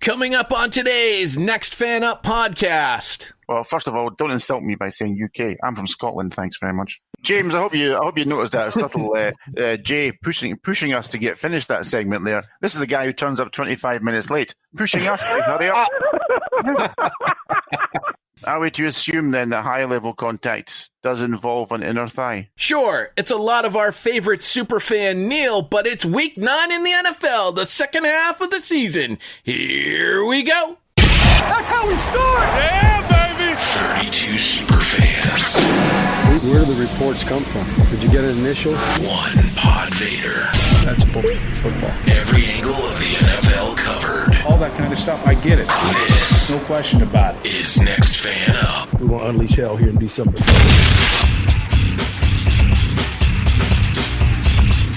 Coming up on today's Next Fan Up podcast. Well, first of all, don't insult me by saying UK. I'm from Scotland, thanks very much. James, I hope you noticed that subtle Jay pushing us to get finished that segment there. This is the guy who turns up 25 minutes late, pushing us to hurry up. Are we to assume then that high-level contact does involve an inner thigh? Sure, it's a lot of our favorite superfan Neil, but it's week 9 in the NFL, the second half of the season. Here we go. That's how we start! Yeah, baby! 32 superfans. Where do the reports come from? Did you get an initial? One PodVader. That's football. Every angle of the NFL covered. All that kind of stuff, I get it. This, no question about it, is Next Fan Up. We're going to unleash hell here in December.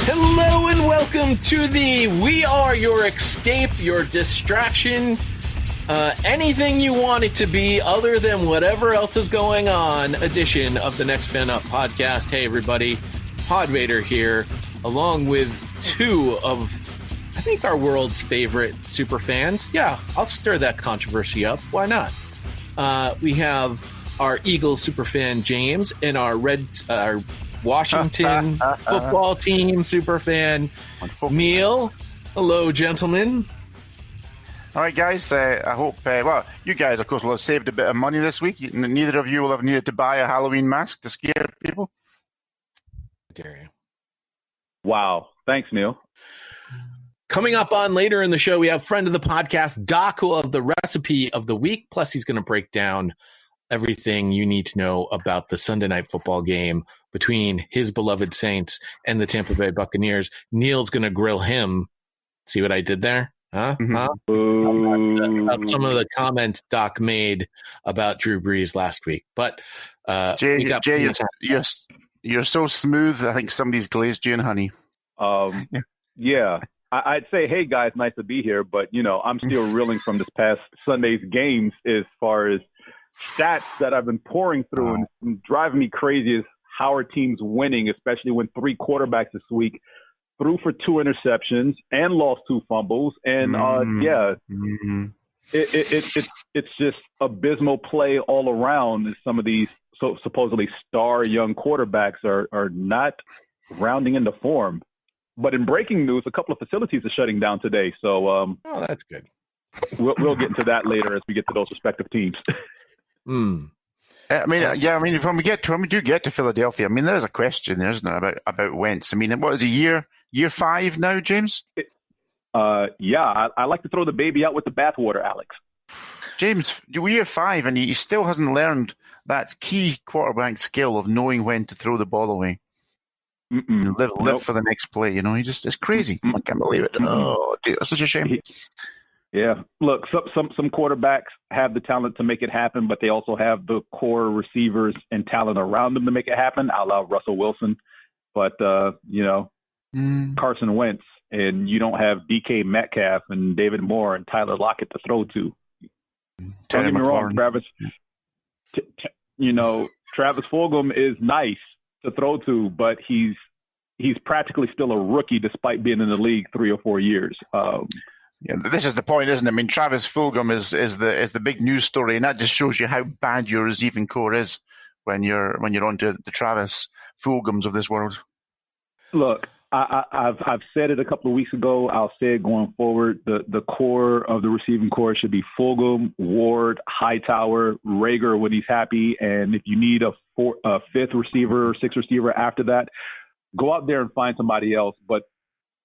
Hello and welcome to the We Are Your Escape, Your Distraction, anything you want it to be other than whatever else is going on edition of the Next Fan Up podcast. Hey everybody, PodVader here, along with two of, I think, our world's favorite super fans. Yeah, I'll stir that controversy up. Why not? We have our Eagles super fan James and our Washington football team super fan Neil. Hello, gentlemen. All right, guys. I hope, you guys, of course, will have saved a bit of money this week. Neither of you will have needed to buy a Halloween mask to scare people. Dare you. Wow. Thanks, Neil. Coming up on later in the show, we have friend of the podcast, Doc, who will have the recipe of the week. Plus, he's going to break down everything you need to know about the Sunday night football game between his beloved Saints and the Tampa Bay Buccaneers. Neil's going to grill him. See what I did there? Huh? Mm-hmm. About some of the comments Doc made about Drew Brees last week. But Jay, you're so smooth. I think somebody's glazed you in honey. Yeah. I'd say, hey, guys, nice to be here. But, I'm still reeling from this past Sunday's games as far as stats that I've been pouring through and driving me crazy is how our team's winning, especially when 3 quarterbacks this week threw for 2 interceptions and lost 2 fumbles. And, it's just abysmal play all around. Some of these supposedly star young quarterbacks are not rounding into form. But in breaking news, a couple of facilities are shutting down today. So that's good. We'll get into that later as we get to those respective teams. Mm. When we do get to Philadelphia, there's a question there, isn't there, about Wentz? What is he, year 5 now, James? I like to throw the baby out with the bathwater, Alex. James, year 5, and he still hasn't learned that key quarterback skill of knowing when to throw the ball away. Live for the next play. It's crazy. I can't believe it. Oh, dude, that's such a shame. Yeah. Look, some quarterbacks have the talent to make it happen, but they also have the core receivers and talent around them to make it happen, a la Russell Wilson. But, Carson Wentz, and you don't have DK Metcalf and David Moore and Tyler Lockett to throw to. Don't get me wrong, Travis. Travis Fulgham is nice to throw to, but he's practically still a rookie despite being in the league 3 or 4 years. This is the point, isn't it? Travis Fulgham is the big news story, and that just shows you how bad your receiving core is when you're onto the Travis Fulghams of this world. Look, I've said it a couple of weeks ago. I'll say it going forward. The core of the receiving core should be Fulgham, Ward, Hightower, Rager when he's happy, and if you need a 5th receiver or 6th receiver after that, go out there and find somebody else. But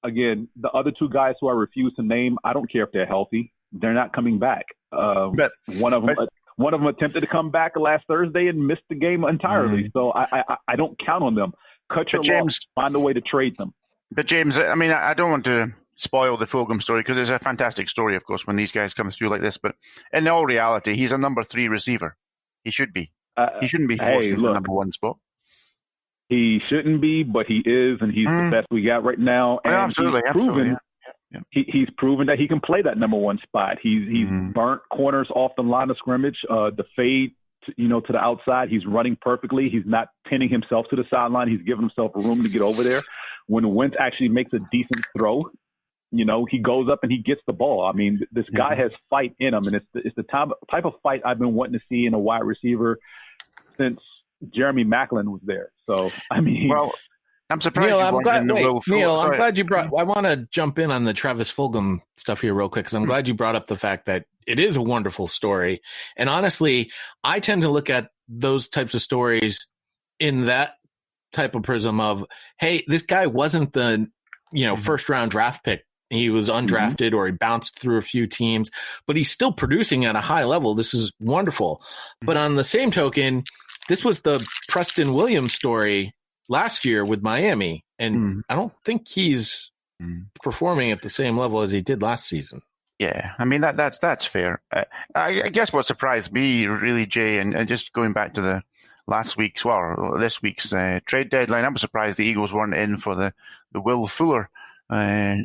again, the other 2 guys who I refuse to name, I don't care if they're healthy. They're not coming back. One of them attempted to come back last Thursday and missed the game entirely. So I don't count on them. Cut your loss, find a way to trade them. But James, I don't want to spoil the Fulgham story because it's a fantastic story, of course, when these guys come through like this. But in all reality, he's a number 3 receiver. He should be. He shouldn't be forced into the number 1 spot. He shouldn't be, but he is, and he's the best we got right now. And absolutely. He's proven that he can play that number 1 spot. He's burnt corners off the line of scrimmage. The fade, to the outside, he's running perfectly. He's not pinning himself to the sideline. He's giving himself room to get over there. When Wentz actually makes a decent throw, he goes up and he gets the ball. I mean, this guy has fight in him, and it's the type of fight I've been wanting to see in a wide receiver since Jeremy Maclin was there. So, I mean, well, I'm surprised. Neil, I'm glad you brought. I want to jump in on the Travis Fulgham stuff here real quick because I'm glad you brought up the fact that it is a wonderful story. And honestly, I tend to look at those types of stories in that type of prism of, hey, this guy wasn't the first round draft pick. He was undrafted or he bounced through a few teams, but he's still producing at a high level. This is wonderful. But on the same token, this was the Preston Williams story last year with Miami, and I don't think he's performing at the same level as he did last season. Yeah, I mean that's fair. I guess what surprised me really, Jay, and just going back to the this week's trade deadline, I was surprised the Eagles weren't in for the Will Fuller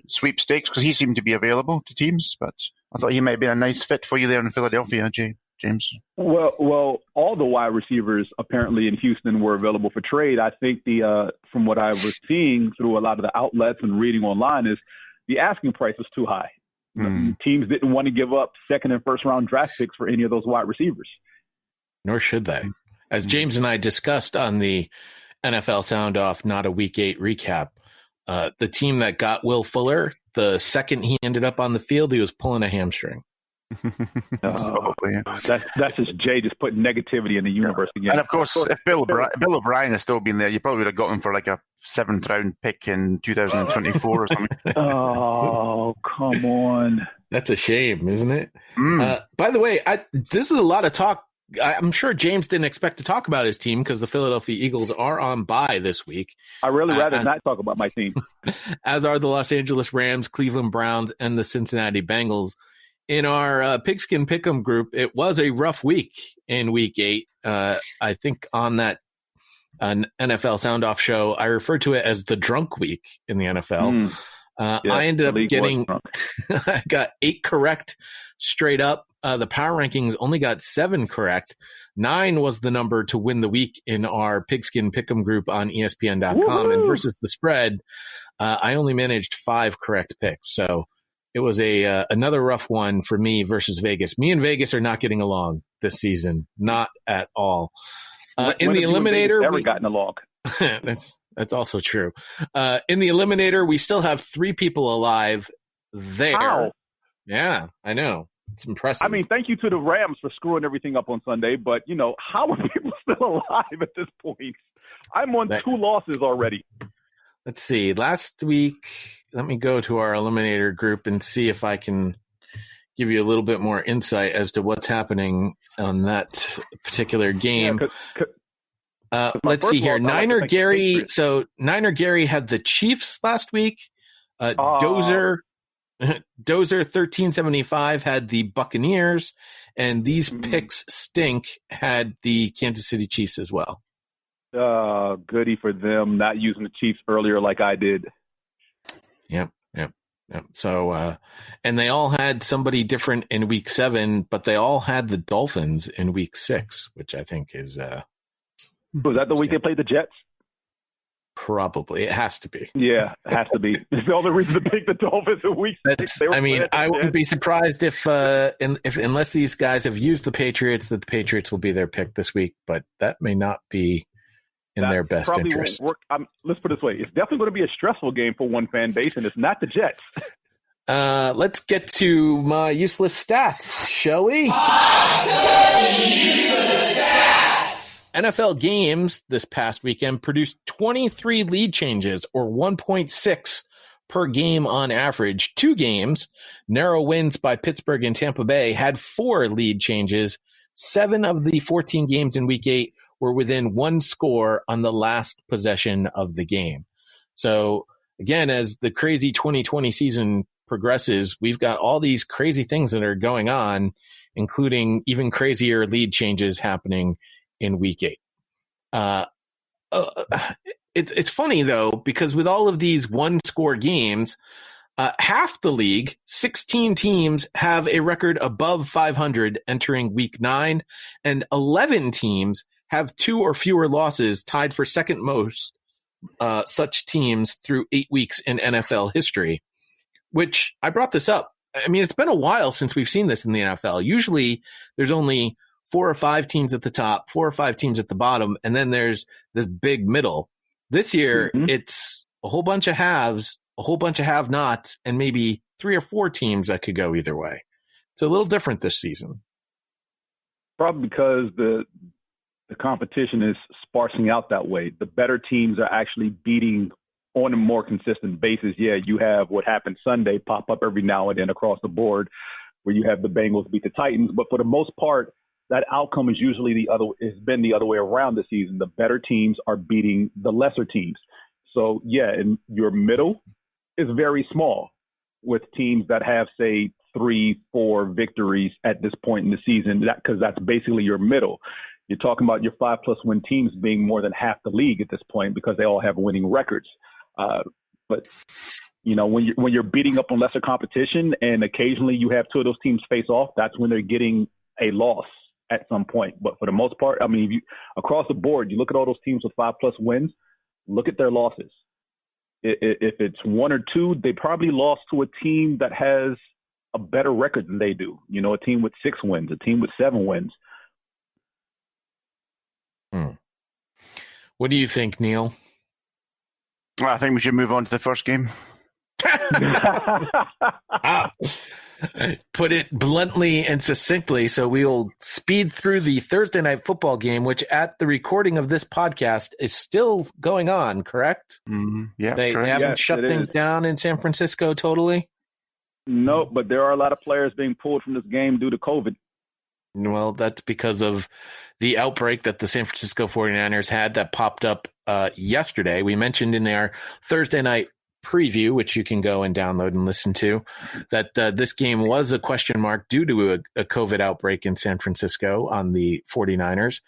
sweepstakes because he seemed to be available to teams, but I thought he might be a nice fit for you there in Philadelphia, James. Well, all the wide receivers apparently in Houston were available for trade. I think from what I was seeing through a lot of the outlets and reading online is the asking price was too high. Teams didn't want to give up second and first round draft picks for any of those wide receivers. Nor should they. As James and I discussed on the NFL Sound Off, not a Week 8 recap, the team that got Will Fuller, the second he ended up on the field, he was pulling a hamstring. That's just Jay just putting negativity in the universe again. And of course, if Bill O'Brien had still been there, you probably would have got him for like a 7th round pick in 2024 or something. Oh, come on. That's a shame, isn't it? By the way, this is a lot of talk. I'm sure James didn't expect to talk about his team because the Philadelphia Eagles are on bye this week. I really rather not talk about my team. As are the Los Angeles Rams, Cleveland Browns, and the Cincinnati Bengals. In our Pigskin Pick'em group, it was a rough week in Week 8. I think on that NFL Sound Off show, I referred to it as the drunk week in the NFL. I ended up getting I got 8 correct straight up. The power rankings only got 7 correct. 9 was the number to win the week in our Pigskin Pick'em group on ESPN.com. Woo-hoo! And versus the spread, I only managed 5 correct picks. So it was another rough one for me versus Vegas. Me and Vegas are not getting along this season, not at all. In the Eliminator, never gotten along. That's also true. In the Eliminator, we still have 3 people alive there. How? Yeah, I know. It's impressive. I mean, thank you to the Rams for screwing everything up on Sunday, but how are people still alive at this point? I'm on 2 losses already. Let's see. Last week, let me go to our Eliminator group and see if I can give you a little bit more insight as to what's happening on that particular game. Let's see here. Niner Gary. So Niner Gary had the Chiefs last week. Dozer 1375 had the Buccaneers, and these picks stink had the Kansas City Chiefs as well. Goody for them not using the Chiefs earlier like I did. Yep. So, and they all had somebody different in week 7, but they all had the Dolphins in week 6, which I think is. Was that the week they played the Jets? Probably. It has to be. Yeah, it has to be. It's the only reason to pick the Dolphins in week 6. I wouldn't be surprised if unless these guys have used the Patriots, that the Patriots will be their pick this week, but that may not be in their best interest. Let's put it this way. It's definitely going to be a stressful game for one fan base, and it's not the Jets. Let's get to my useless stats, shall we? NFL games this past weekend produced 23 lead changes, or 1.6 per game on average. 2 games, narrow wins by Pittsburgh and Tampa Bay, had 4 lead changes. 7 of the 14 games in Week 8 were within 1 score on the last possession of the game. So, again, as the crazy 2020 season progresses, we've got all these crazy things that are going on, including even crazier lead changes happening in Week 8. It's funny, though, because with all of these 1-score games, half the league, 16 teams, have a record above 500 entering Week 9, and 11 teams have 2 or fewer losses, tied for second most such teams through 8 weeks in NFL history. which I brought this up. I mean, it's been a while since we've seen this in the NFL. Usually there's only 4 or 5 teams at the top, 4 or 5 teams at the bottom, and then there's this big middle. This year, it's a whole bunch of haves, a whole bunch of have-nots, and maybe 3 or 4 teams that could go either way. It's a little different this season. Probably because the competition is sparsing out that way. The better teams are actually beating on a more consistent basis. Yeah, you have what happened Sunday pop up every now and then across the board where you have the Bengals beat the Titans. But for the most part, that outcome is usually has been the other way around this season. The better teams are beating the lesser teams. So, yeah, and your middle is very small with teams that have, say, 3-4 victories at this point in the season, because that's basically your middle. You're talking about your 5+ win teams being more than half the league at this point because they all have winning records. But you know, when you're beating up on lesser competition and occasionally you have 2 of those teams face off, that's when they're getting a loss at some point. But for the most part, I mean, across the board, you look at all those teams with 5+ wins, look at their losses. If it's 1 or 2, they probably lost to a team that has a better record than they do. You know, a team with 6 wins, a team with 7 wins. What do you think, Neil? Well, I think we should move on to the first game. Put it bluntly and succinctly, so we'll speed through the Thursday night football game, which at the recording of this podcast is still going on, correct? Yeah, they haven't shut things down in San Francisco totally? No, but there are a lot of players being pulled from this game due to COVID. Well, that's because of the outbreak that the San Francisco 49ers had that popped up yesterday. We mentioned in our Thursday night preview, which you can go and download and listen to, that this game was a question mark due to a COVID outbreak in San Francisco on the 49ers.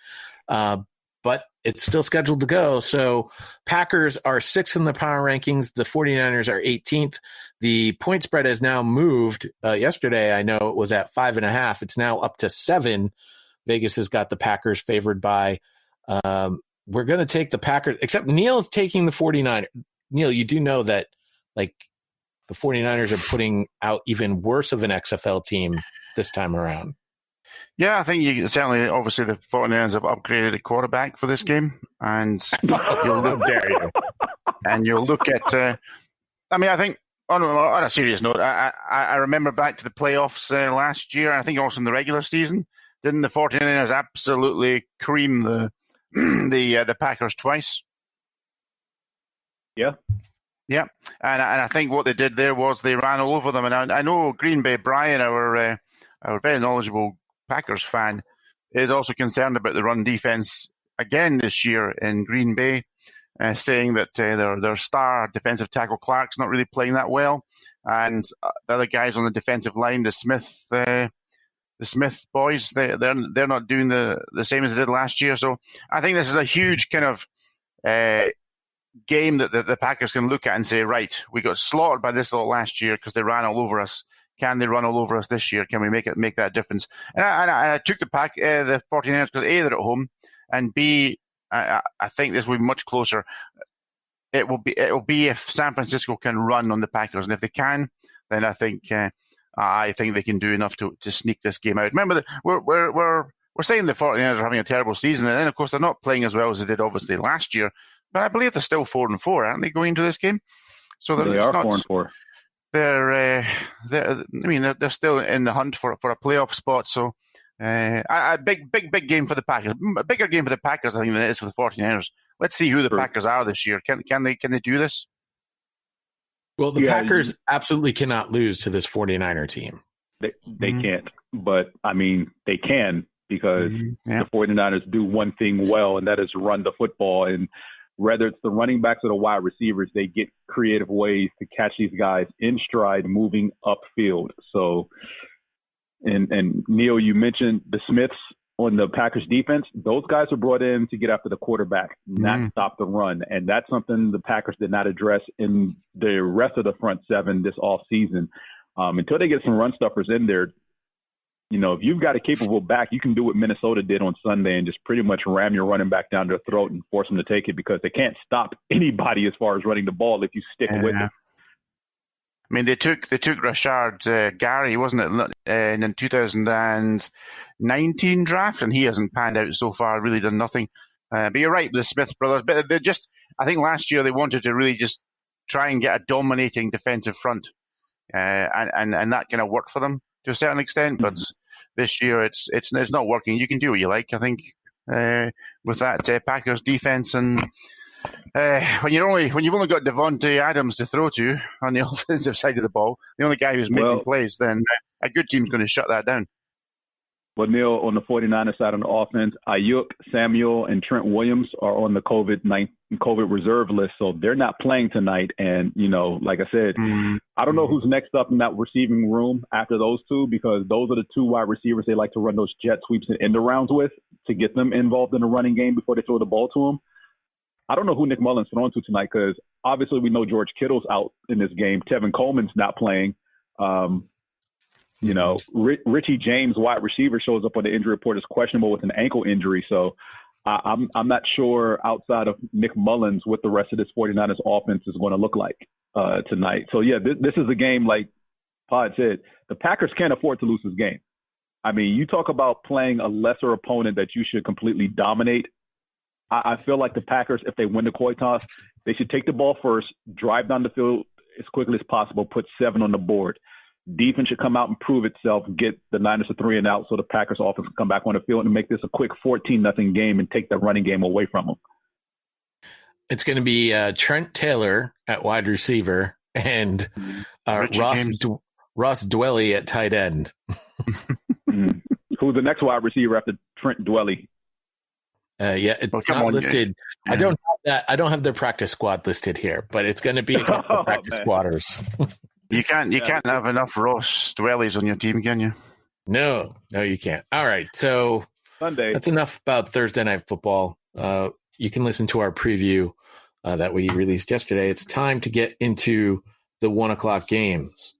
But it's still scheduled to go. So Packers are 6th in the power rankings. The 49ers are 18th. The point spread has now moved. Yesterday, I know it was at 5.5. It's now up to 7. Vegas has got the Packers favored by. We're going to take the Packers, except Neil's taking the 49ers. Neil, you do know that like the 49ers are putting out even worse of an XFL team this time around. Yeah, I think you certainly, obviously, the 49ers have upgraded the quarterback for this game, and you'll look at. I mean, I think on a serious note, I remember back to the playoffs last year. I think also in the regular season, didn't the 49ers absolutely cream the Packers twice? Yeah. Yeah, and I think what they did there was they ran all over them. And I know Green Bay Brian, our very knowledgeable Packers fan, is also concerned about the run defense again this year in Green Bay, saying that their star defensive tackle Clark's not really playing that well, and the other guys on the defensive line, the Smith boys, they're not doing the same as they did last year. So I think this is a huge kind of game that the Packers can look at and say, right, we got slaughtered by this lot last year because they ran all over us. Can they run all over us this year? Can we make that difference? And I took the 49ers because A, they're at home, and B, I think this will be much closer. It will be if San Francisco can run on the Packers, and if they can, then I think they can do enough to sneak this game out. Remember that we're saying the 49ers are having a terrible season, and then of course they're not playing as well as they did obviously last year. But I believe they're still 4-4, aren't they, going into this game? So they are 4-4. They're still in the hunt for a playoff spot. So a big game for the Packers. A bigger game for the Packers, I think, than it is for the 49ers. Let's see who the Packers are this year. Can they do this? Well, the Packers absolutely cannot lose to this 49er team. They can't. But, I mean, they can because the 49ers do one thing well, and that is run the football. And whether it's the running backs or the wide receivers, they get creative ways to catch these guys in stride moving upfield. So, and Neil, you mentioned the Smiths on the Packers defense. Those guys are brought in to get after the quarterback, not stop the run. And that's something the Packers did not address in the rest of the front seven this offseason. Until they get some run stuffers in there, you know, if you've got a capable back, you can do what Minnesota did on Sunday and just pretty much ram your running back down their throat and force them to take it because they can't stop anybody as far as running the ball if you stick with it. I mean, they took Rashard Gary, wasn't it, in 2019 draft, and he hasn't panned out so far. Really done nothing. But you're right with the Smith brothers. But they're just, I think last year they wanted to really just try and get a dominating defensive front, and that kind of worked for them to a certain extent. But this year it's not working. You can do what you like, I think, with that Packers defense. And when you've only got Devontae Adams to throw to on the offensive side of the ball, the only guy who's making plays, then a good team's going to shut that down. Well, Neil, on the 49ers side on the offense, Ayuk, Samuel, and Trent Williams are on the COVID reserve list, so they're not playing tonight. And, like I said, I don't know who's next up in that receiving room after those two, because those are the two wide receivers they like to run those jet sweeps and end arounds with to get them involved in the running game before they throw the ball to them. I don't know who Nick Mullins throwing to tonight, because obviously we know George Kittle's out in this game. Tevin Coleman's not playing. Richie James, wide receiver, shows up on the injury report as questionable with an ankle injury. So I'm not sure outside of Nick Mullins what the rest of this 49ers offense is going to look like tonight. So, yeah, this is a game, like Pod said, the Packers can't afford to lose this game. I mean, you talk about playing a lesser opponent that you should completely dominate. I feel like the Packers, if they win the coin toss, they should take the ball first, drive down the field as quickly as possible, put 7 on the board. Defense should come out and prove itself, get the Niners to 3 and out, so the Packers offense can come back on the field and make this a quick 14-0 game and take that running game away from them. It's going to be Trent Taylor at wide receiver and Ross Dwelly at tight end. Who's the next wide receiver after Trent Dwelly? It's not listed. Yeah. I don't have their practice squad listed here, but it's going to be a couple of practice squatters. You can't have enough Ross Dwellys on your team, can you? No, you can't. All right, so Sunday. That's enough about Thursday Night Football. You can listen to our preview that we released yesterday. It's time to get into the 1:00 games.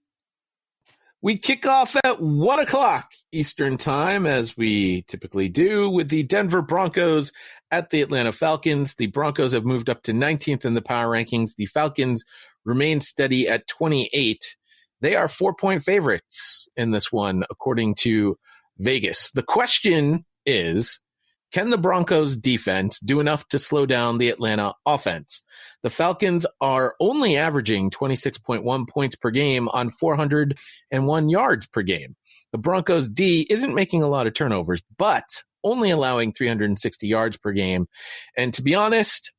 We kick off at 1:00 Eastern time, as we typically do, with the Denver Broncos at the Atlanta Falcons. The Broncos have moved up to 19th in the power rankings. The Falcons remain steady at 28. They are 4-point favorites in this one, according to Vegas. The question is, can the Broncos defense do enough to slow down the Atlanta offense? The Falcons are only averaging 26.1 points per game on 401 yards per game. The Broncos D isn't making a lot of turnovers, but only allowing 360 yards per game. And to be honest,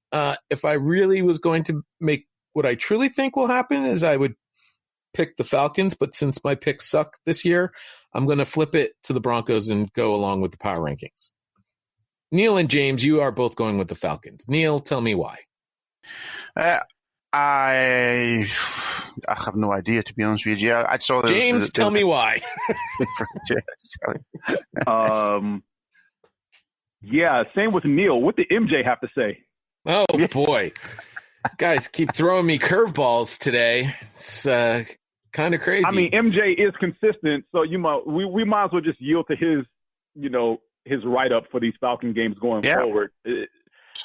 if I really was going to make what I truly think will happen, is I would pick the Falcons, but since my picks suck this year, I'm going to flip it to the Broncos and go along with the power rankings. Neil and James, you are both going with the Falcons. Neil, tell me why. I have no idea, to be honest with you. Yeah, I saw James, tell me why. Same with Neil. What did MJ have to say? Oh, boy. Guys keep throwing me curveballs today. It's kind of crazy. I mean, MJ is consistent, so we might as well just yield to his, his write-up for these Falcon games going forward.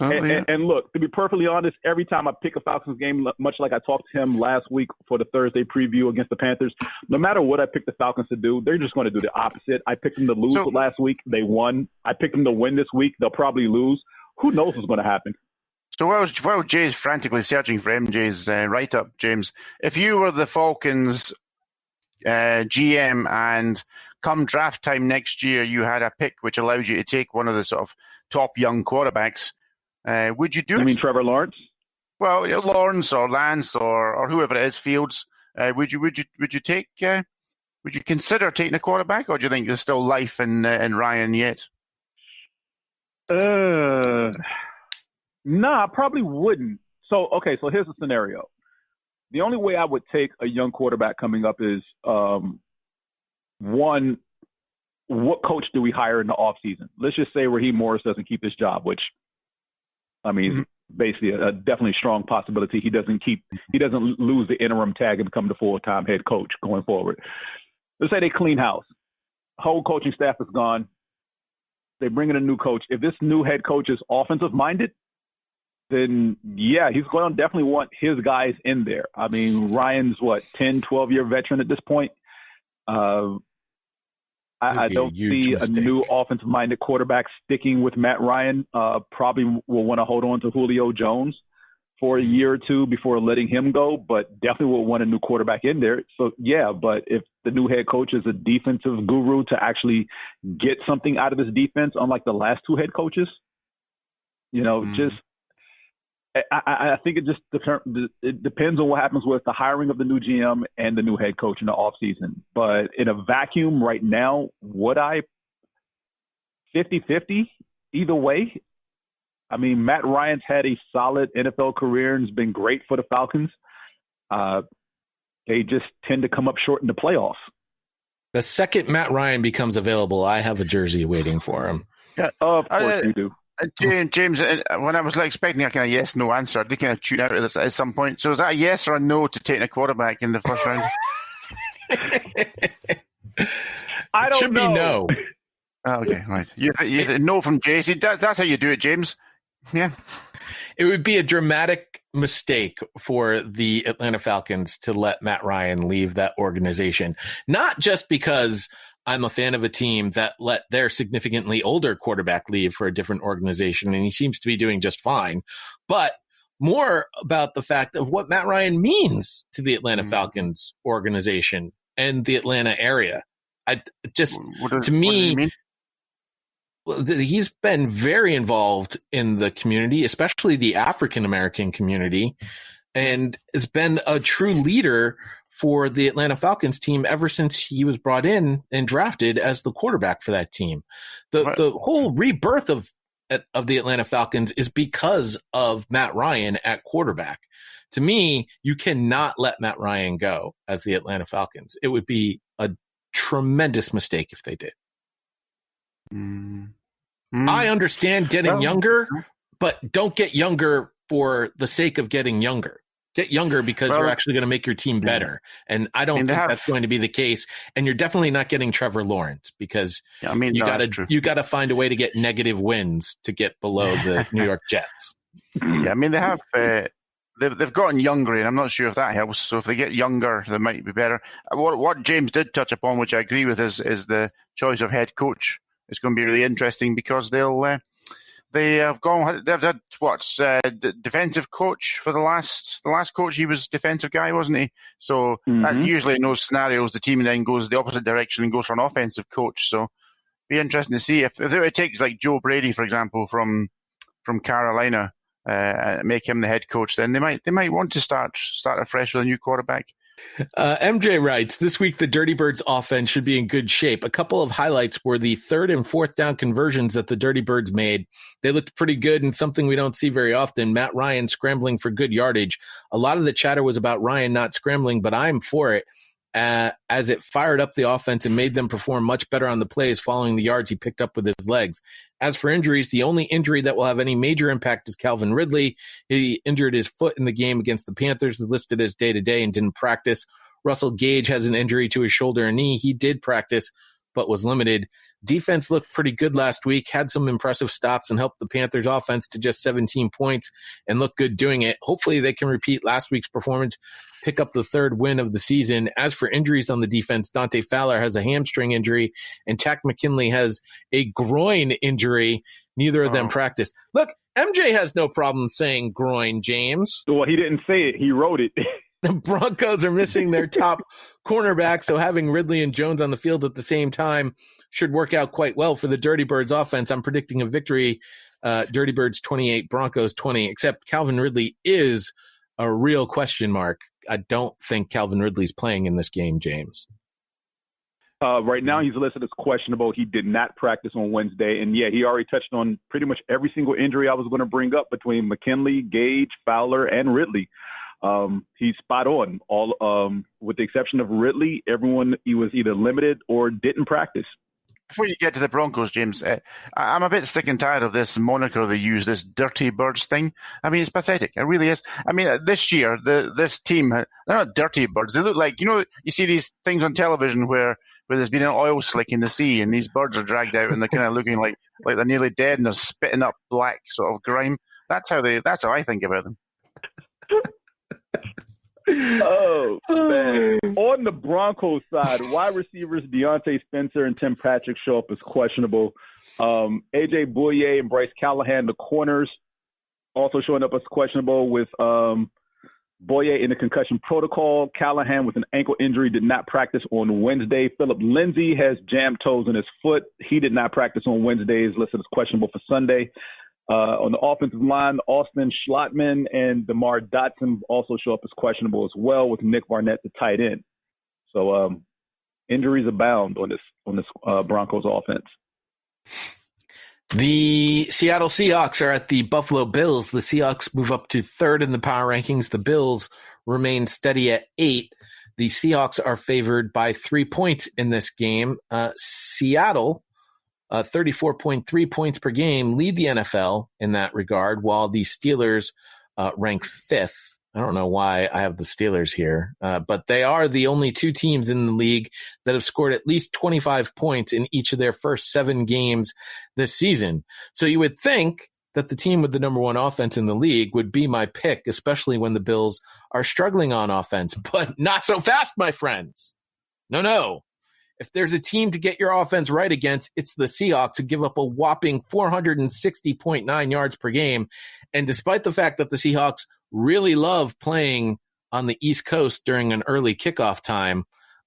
And look, to be perfectly honest, every time I pick a Falcons game, much like I talked to him last week for the Thursday preview against the Panthers, no matter what I pick the Falcons to do, they're just going to do the opposite. I picked them to lose last week. They won. I picked them to win this week. They'll probably lose. Who knows what's going to happen? So while Jay's frantically searching for MJ's write-up, James, if you were the Falcons GM and come draft time next year you had a pick which allows you to take one of the sort of top young quarterbacks, would you do it? You mean Trevor Lawrence? Well, Lawrence or Lance or whoever it is, Fields. Would you consider taking a quarterback, or do you think there's still life in Ryan yet? No, I probably wouldn't. So here's the scenario. The only way I would take a young quarterback coming up is, one, what coach do we hire in the offseason? Let's just say Raheem Morris doesn't keep his job, which, I mean, basically a definitely strong possibility. He doesn't lose the interim tag and become the full-time head coach going forward. Let's say they clean house. Whole coaching staff is gone. They bring in a new coach. If this new head coach is offensive-minded, then yeah, he's going to definitely want his guys in there. I mean, Ryan's 10, 12-year veteran at this point. I don't see a new offensive-minded quarterback sticking with Matt Ryan. Probably will want to hold on to Julio Jones for a year or two before letting him go, but definitely will want a new quarterback in there. So, yeah, but if the new head coach is a defensive guru to actually get something out of this defense, unlike the last two head coaches, I think it depends on what happens with the hiring of the new GM and the new head coach in the offseason. But in a vacuum right now, would I 50-50 either way? I mean, Matt Ryan's had a solid NFL career and has been great for the Falcons. They just tend to come up short in the playoffs. The second Matt Ryan becomes available, I have a jersey waiting for him. Yeah, of course you do. James, when I was expecting a kind of yes/no answer, they kind of tune out at some point. So is that a yes or a no to taking a quarterback in the first round? I don't Should know. be no. Oh, okay, right. You no from Jay. See, that's how you do it, James. Yeah. It would be a dramatic mistake for the Atlanta Falcons to let Matt Ryan leave that organization. Not just because I'm a fan of a team that let their significantly older quarterback leave for a different organization, and he seems to be doing just fine, but more about the fact of what Matt Ryan means to the Atlanta Falcons organization and the Atlanta area. What do you mean? He's been very involved in the community, especially the African-American community, and has been a true leader for the Atlanta Falcons team ever since he was brought in and drafted as the quarterback for that team. The whole rebirth of the Atlanta Falcons is because of Matt Ryan at quarterback. To me, you cannot let Matt Ryan go as the Atlanta Falcons. It would be a tremendous mistake if they did. I understand getting younger, but don't get younger for the sake of getting younger. Get younger because you're actually going to make your team better. And I don't think that's going to be the case. And you're definitely not getting Trevor Lawrence because you got to find a way to get negative wins to get below the New York Jets. Yeah, I mean, they have they've gotten younger, and I'm not sure if that helps. So if they get younger, they might be better. What James did touch upon, which I agree with, is the choice of head coach. It's going to be really interesting because they have had defensive coach for the last coach. He was defensive guy, wasn't he? So that usually in those scenarios, the team then goes the opposite direction and goes for an offensive coach. So be interesting to see if it takes like Joe Brady, for example, from Carolina, make him the head coach. Then they might want to start afresh with a new quarterback. MJ writes, this week the Dirty Birds offense should be in good shape. A couple of highlights were the 3rd and 4th down conversions that the Dirty Birds made. They looked pretty good and something we don't see very often. Matt Ryan scrambling for good yardage. A lot of the chatter was about Ryan not scrambling, but I'm for it as it fired up the offense and made them perform much better on the plays following the yards he picked up with his legs. As for injuries, the only injury that will have any major impact is Calvin Ridley. He injured his foot in the game against the Panthers, listed as day-to-day and didn't practice. Russell Gage has an injury to his shoulder and knee. He did practice, but was limited. Defense looked pretty good last week, had some impressive stops and helped the Panthers offense to just 17 points and look good doing it. Hopefully they can repeat last week's performance, pick up the 3rd win of the season. As for injuries on the defense, Dante Fowler has a hamstring injury and Takk McKinley has a groin injury. Neither of them practice. Look, MJ has no problem saying groin, James. Well, he didn't say it. He wrote it. The Broncos are missing their top cornerback, so having Ridley and Jones on the field at the same time should work out quite well for the Dirty Birds offense. I'm predicting a victory, Dirty Birds 28, Broncos 20, except Calvin Ridley is a real question mark. I don't think Calvin Ridley's playing in this game, James. Right now he's listed as questionable. He did not practice on Wednesday. And, yeah, he already touched on pretty much every single injury I was going to bring up between McKinley, Gage, Fowler, and Ridley. He's spot on. All with the exception of Ridley, everyone he was either limited or didn't practice. Before you get to the Broncos, James, I'm a bit sick and tired of this moniker they use, this Dirty Birds thing. I mean, it's pathetic. It really is. I mean, this year, this team, they're not Dirty Birds. They look like, you see these things on television where there's been an oil slick in the sea and these birds are dragged out and they're kind of looking like they're nearly dead and they're spitting up black sort of grime. That's how I think about them. Oh, man. On the Broncos side, wide receivers Deontay Spencer and Tim Patrick show up as questionable. A.J. Bouye and Bryce Callahan, the corners, also showing up as questionable with Bouye in the concussion protocol. Callahan with an ankle injury did not practice on Wednesday. Philip Lindsay has jammed toes in his foot. He did not practice on Wednesday. Is listed as questionable for Sunday. On the offensive line, Austin Schlottman and DeMar Dotson also show up as questionable as well, with Nick Barnett, the tight end. So injuries abound on this Broncos offense. The Seattle Seahawks are at the Buffalo Bills. The Seahawks move up to third in the power rankings. The Bills remain steady at 8. The Seahawks are favored by 3 points in this game. Seattle, 34.3 points per game, lead the NFL in that regard, while the Steelers rank 5th. I don't know why I have the Steelers here, but they are the only two teams in the league that have scored at least 25 points in each of their first 7 games this season. So you would think that the team with the number 1 offense in the league would be my pick, especially when the Bills are struggling on offense, but not so fast, my friends. No. If there's a team to get your offense right against, it's the Seahawks, who give up a whopping 460.9 yards per game. And despite the fact that the Seahawks really love playing on the East Coast during an early kickoff time,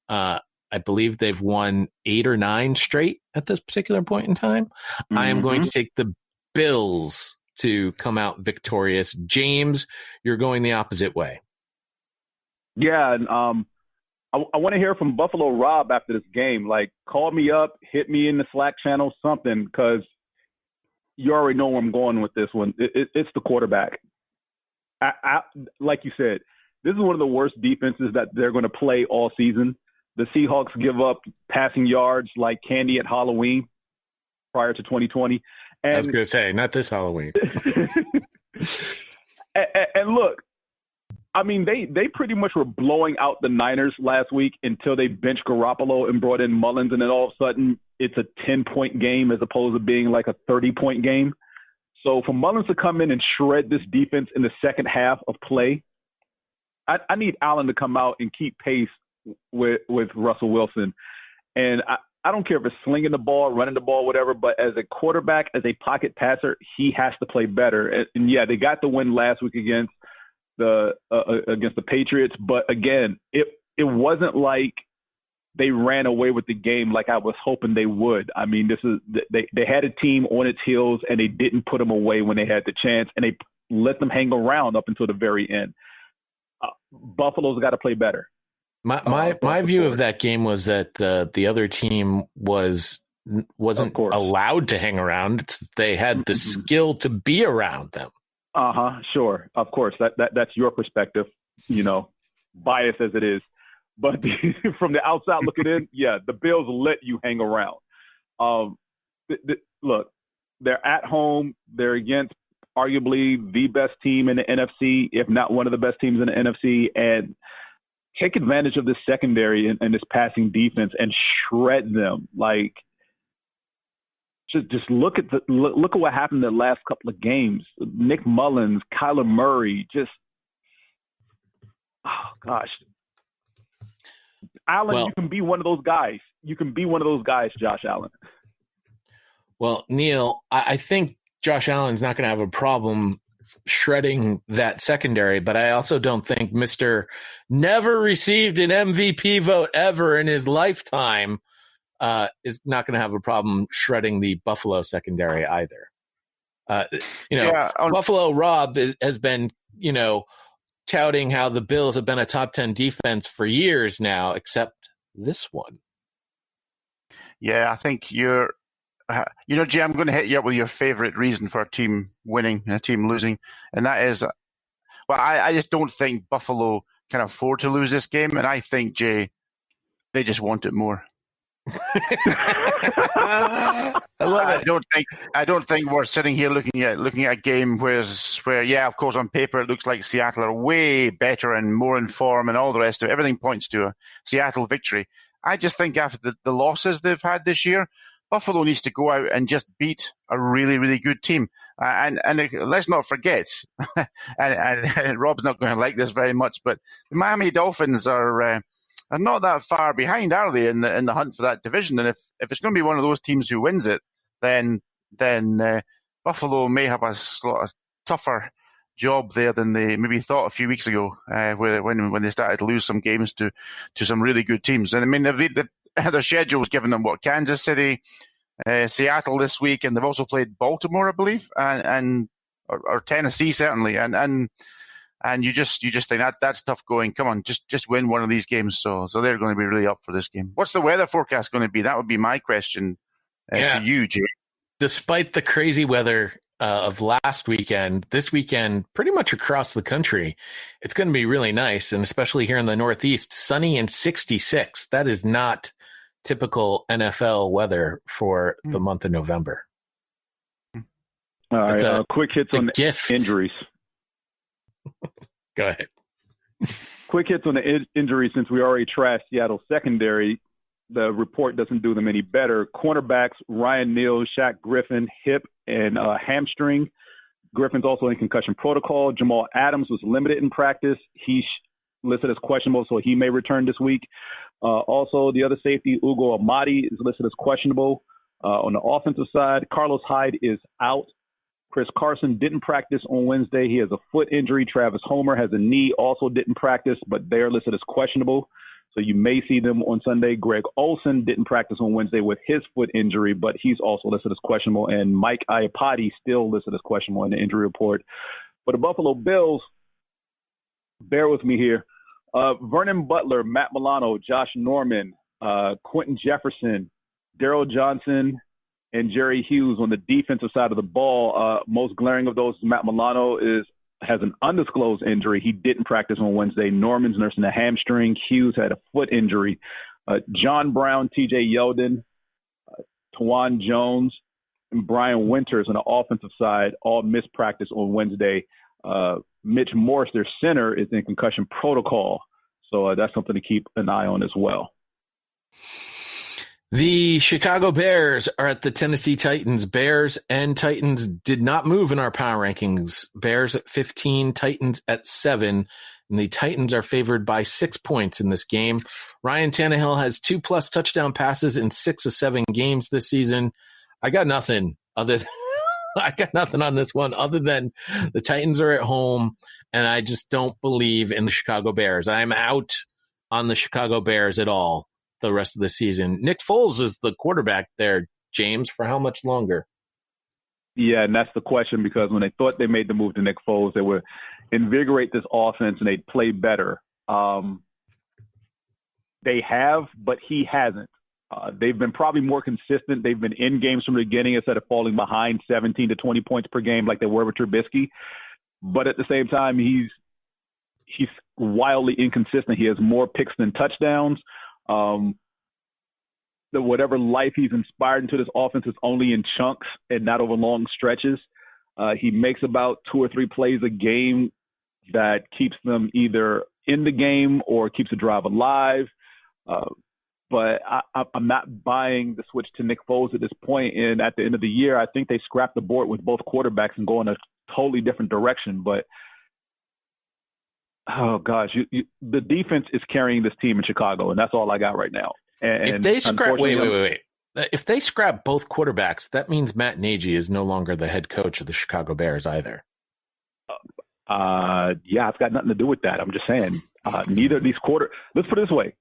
I believe they've won 8 or 9 straight at this particular point in time. Mm-hmm. I am going to take the Bills to come out victorious. James, you're going the opposite way. Yeah, and I want to hear from Buffalo Rob after this game. Like, call me up, hit me in the Slack channel, something, because you already know where I'm going with this one. It's the quarterback. Like you said, this is one of the worst defenses that they're going to play all season. The Seahawks give up passing yards like candy at Halloween prior to 2020. And, I was going to say, not this Halloween. and look, I mean, they pretty much were blowing out the Niners last week until they benched Garoppolo and brought in Mullins, and then all of a sudden it's a 10-point game as opposed to being like a 30-point game. So for Mullins to come in and shred this defense in the second half of play, I need Allen to come out and keep pace with Russell Wilson. And I don't care if it's slinging the ball, running the ball, whatever, but as a quarterback, as a pocket passer, he has to play better. And yeah, they got the win last week against the Patriots, but again, it wasn't like they ran away with the game like I was hoping they would. I mean, they had a team on its heels, and they didn't put them away when they had the chance, and they let them hang around up until the very end. Buffalo's got to play better. My view of that game was that the other team wasn't allowed to hang around. They had the skill to be around them. Sure. Of course. That's your perspective, biased as it is. But from the outside looking in, yeah, the Bills let you hang around. Look, they're at home. They're against arguably the best team in the NFC, if not one of the best teams in the NFC, and take advantage of this secondary and this passing defense and shred them. Like, just look at what happened in the last couple of games. Nick Mullins, Kyler Murray, Allen, you can be one of those guys. You can be one of those guys, Josh Allen. Well, Neil, I think Josh Allen's not going to have a problem shredding that secondary, but I also don't think Mr. Never received an MVP vote ever in his lifetime is not going to have a problem shredding the Buffalo secondary either. Buffalo Rob has been, touting how the Bills have been a top 10 defense for years now, except this one. Yeah, I think Jay, I'm going to hit you up with your favorite reason for a team winning and a team losing. And that is, I just don't think Buffalo can afford to lose this game. And I think, Jay, they just want it more. I love it. I don't think we're sitting here looking at a game where yeah, of course, on paper it looks like Seattle are way better and more in form and all the rest of it. Everything points to a Seattle victory. I just think after the losses they've had this year, Buffalo needs to go out and just beat a really, really good team. And let's not forget, and Rob's not going to like this very much, but the Miami Dolphins are not that far behind, are they, in the hunt for that division? And if it's going to be one of those teams who wins it, then Buffalo may have a tougher job there than they maybe thought a few weeks ago, when they started to lose some games to some really good teams. And I mean, their schedule was giving them Kansas City, Seattle this week, and they've also played Baltimore, I believe, or Tennessee certainly, and you just think that's tough going. Come on, just win one of these games. So they're going to be really up for this game. What's the weather forecast going to be? That would be my question to you, Jay. Despite the crazy weather of last weekend, this weekend, pretty much across the country, it's going to be really nice, and especially here in the Northeast, sunny and 66. That is not typical NFL weather for the month of November. All right, quick hits on the injuries. Go ahead. Quick hits on the injuries, since we already trashed Seattle secondary. The report doesn't do them any better. Cornerbacks, Ryan Neal, Shaq Griffin, hip and hamstring. Griffin's also in concussion protocol. Jamal Adams was limited in practice. He's listed as questionable, so he may return this week. Also, the other safety, Ugo Amadi, is listed as questionable. On the offensive side, Carlos Hyde is out. Chris Carson didn't practice on Wednesday. He has a foot injury. Travis Homer has a knee, also didn't practice, but they're listed as questionable. So you may see them on Sunday. Greg Olsen didn't practice on Wednesday with his foot injury, but he's also listed as questionable. And Mike Iapati still listed as questionable in the injury report. For the Buffalo Bills, bear with me here. Vernon Butler, Matt Milano, Josh Norman, Quentin Jefferson, Daryl Johnson, and Jerry Hughes on the defensive side of the ball. Most glaring of those, Matt Milano has an undisclosed injury. He didn't practice on Wednesday. Norman's nursing a hamstring. Hughes had a foot injury. John Brown, T.J. Yeldon, Tawan Jones, and Brian Winters on the offensive side all missed practice on Wednesday. Mitch Morse, their center, is in concussion protocol. So that's something to keep an eye on as well. The Chicago Bears are at the Tennessee Titans. Bears and Titans did not move in our power rankings. Bears at 15, Titans at 7, and the Titans are favored by 6 points in this game. Ryan Tannehill has 2+ touchdown passes in 6 of 7 games this season. I got nothing on this one other than the Titans are at home, and I just don't believe in the Chicago Bears. I'm out on the Chicago Bears at all the rest of the season. Nick Foles is the quarterback there, James, for how much longer? Yeah, and that's the question, because when they thought they made the move to Nick Foles, they would invigorate this offense and they'd play better. They have, but he hasn't. They've been probably more consistent. They've been in games from the beginning instead of falling behind 17 to 20 points per game like they were with Trubisky. But at the same time, he's wildly inconsistent. He has more picks than touchdowns. Whatever life he's inspired into this offense is only in chunks and not over long stretches. He makes about 2 or 3 plays a game that keeps them either in the game or keeps a drive alive. But I'm not buying the switch to Nick Foles at this point. And at the end of the year, I think they scrap the board with both quarterbacks and go in a totally different direction. But oh gosh, the defense is carrying this team in Chicago, and that's all I got right now. And if they scrap, wait. If they scrap both quarterbacks, that means Matt Nagy is no longer the head coach of the Chicago Bears either. Yeah, it's got nothing to do with that. I'm just saying, neither of these let's put it this way.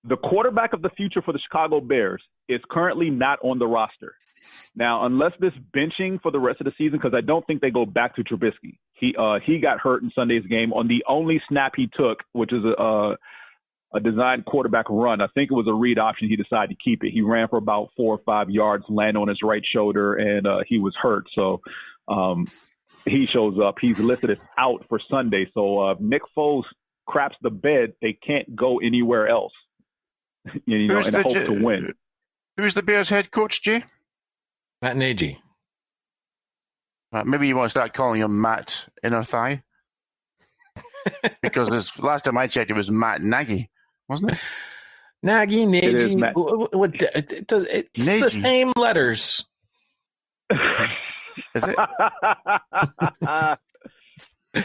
The quarterback of the future for the Chicago Bears is currently not on the roster. Now, unless this benching for the rest of the season, because I don't think they go back to Trubisky. He got hurt in Sunday's game on the only snap he took, which is a designed quarterback run. I think it was a read option. He decided to keep it. He ran for about 4 or 5 yards, landed on his right shoulder, and he was hurt. So he shows up. He's listed as out for Sunday. So Nick Foles craps the bed. They can't go anywhere else. In the hope to win. Who's the Bears head coach, Jay? Matt Nagy. Maybe you want to start calling him Matt Inner Thigh. Because last time I checked, it was Matt Nagy, wasn't it? Nagy, is Nagy. Matt. It's the Nagy. same letters. Is it?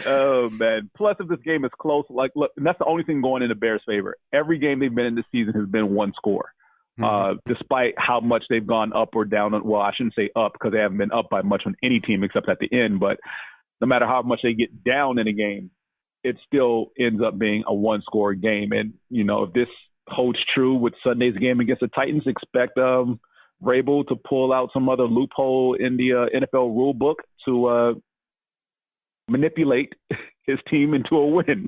Oh man! Plus, if this game is close, like look, and that's the only thing going in the Bears' favor. Every game they've been in this season has been one score, despite how much they've gone up or down. Well, I shouldn't say up because they haven't been up by much on any team except at the end. But no matter how much they get down in a game, it still ends up being a one-score game. And if this holds true with Sunday's game against the Titans, expect Vrabel to pull out some other loophole in the NFL rule book to manipulate his team into a win.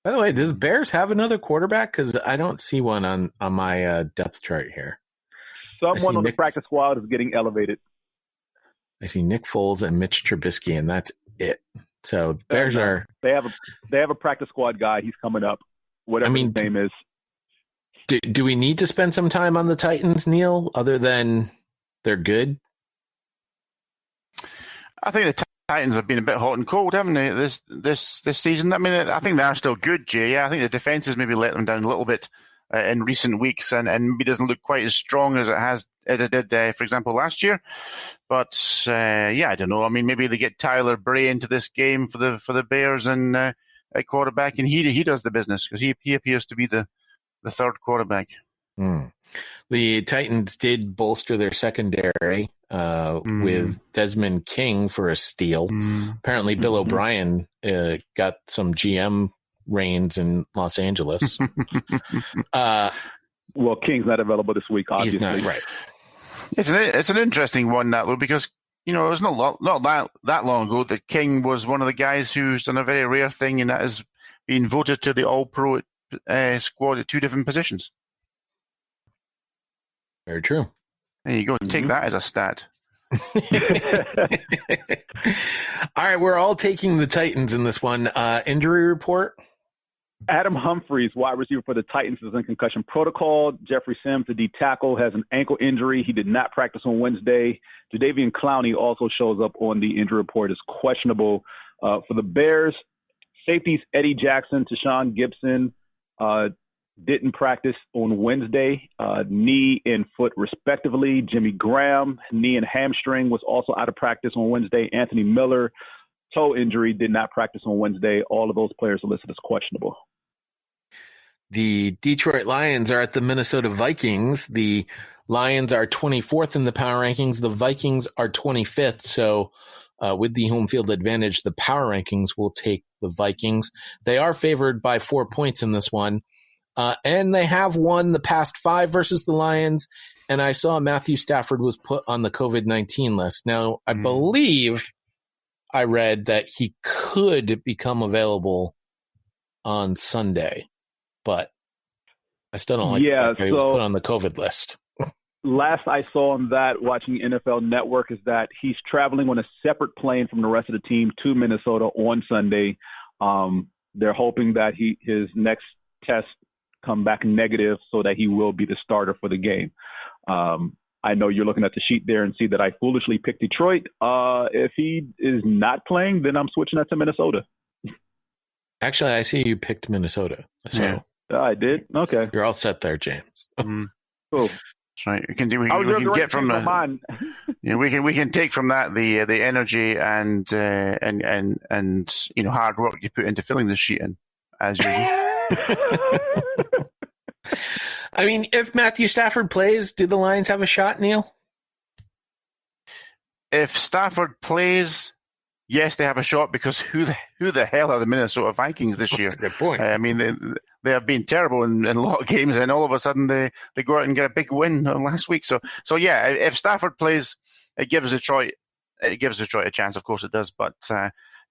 By the way, do the Bears have another quarterback? Because I don't see one on my depth chart here. Someone on the practice squad is getting elevated. I see Nick Foles and Mitch Trubisky, and that's it. So the Bears are. They have a practice squad guy. He's coming up. Whatever his name is. Do we need to spend some time on the Titans, Neil? Other than they're good. I think the Titans have been a bit hot and cold, haven't they? This season. I mean, I think they are still good, Jay. Yeah, I think the defense has maybe let them down a little bit in recent weeks, and maybe doesn't look quite as strong as it did, for example, last year. But I don't know. I mean, maybe they get Tyler Bray into this game for the Bears and at quarterback, and he does the business because he appears to be the third quarterback. The Titans did bolster their secondary with Desmond King for a steal. Apparently, Bill O'Brien got some GM reigns in Los Angeles. Well, King's not available this week, obviously. He's not, right. It's an interesting one, that, though, because it was not that long ago that King was one of the guys who's done a very rare thing, and that is being voted to the All-Pro squad at two different positions. Very true. There you go. Take that as a stat. All right, we're all taking the Titans in this one. Injury report? Adam Humphries, wide receiver for the Titans, is in concussion protocol. Jeffrey Sims, the D tackle, has an ankle injury. He did not practice on Wednesday. Jadeveon Clowney also shows up on the injury report as questionable. For the Bears, safeties Eddie Jackson, Tashawn Gibson didn't practice on Wednesday, knee and foot respectively. Jimmy Graham, knee and hamstring, was also out of practice on Wednesday. Anthony Miller, toe injury, did not practice on Wednesday. All of those players are listed as questionable. The Detroit Lions are at the Minnesota Vikings. The Lions are 24th in the power rankings. The Vikings are 25th. So with the home field advantage, the power rankings will take the Vikings. They are favored by 4 points in this one. And they have won the past 5 versus the Lions. And I saw Matthew Stafford was put on the COVID-19 list. Now, I believe I read that he could become available on Sunday, but I still don't like the fact that he was put on the COVID list. Last I saw on that, watching NFL Network, is that he's traveling on a separate plane from the rest of the team to Minnesota on Sunday. They're hoping that his next test come back negative so that he will be the starter for the game. I know you're looking at the sheet there and see that I foolishly picked Detroit. If he is not playing, then I'm switching that to Minnesota. Actually, I see you picked Minnesota. So yeah. I did? Okay. You're all set there, James. Cool. That's right. We can get from the we can take from that the energy and hard work you put into filling the sheet in as usual. I mean, if Matthew Stafford plays, do the Lions have a shot, Neil? If Stafford plays, yes, they have a shot, because who the hell are the Minnesota Vikings this year? That's a good point. I mean, they have been terrible in a lot of games, and all of a sudden they go out and get a big win last week. So yeah, if Stafford plays, it gives Detroit a chance. Of course, it does.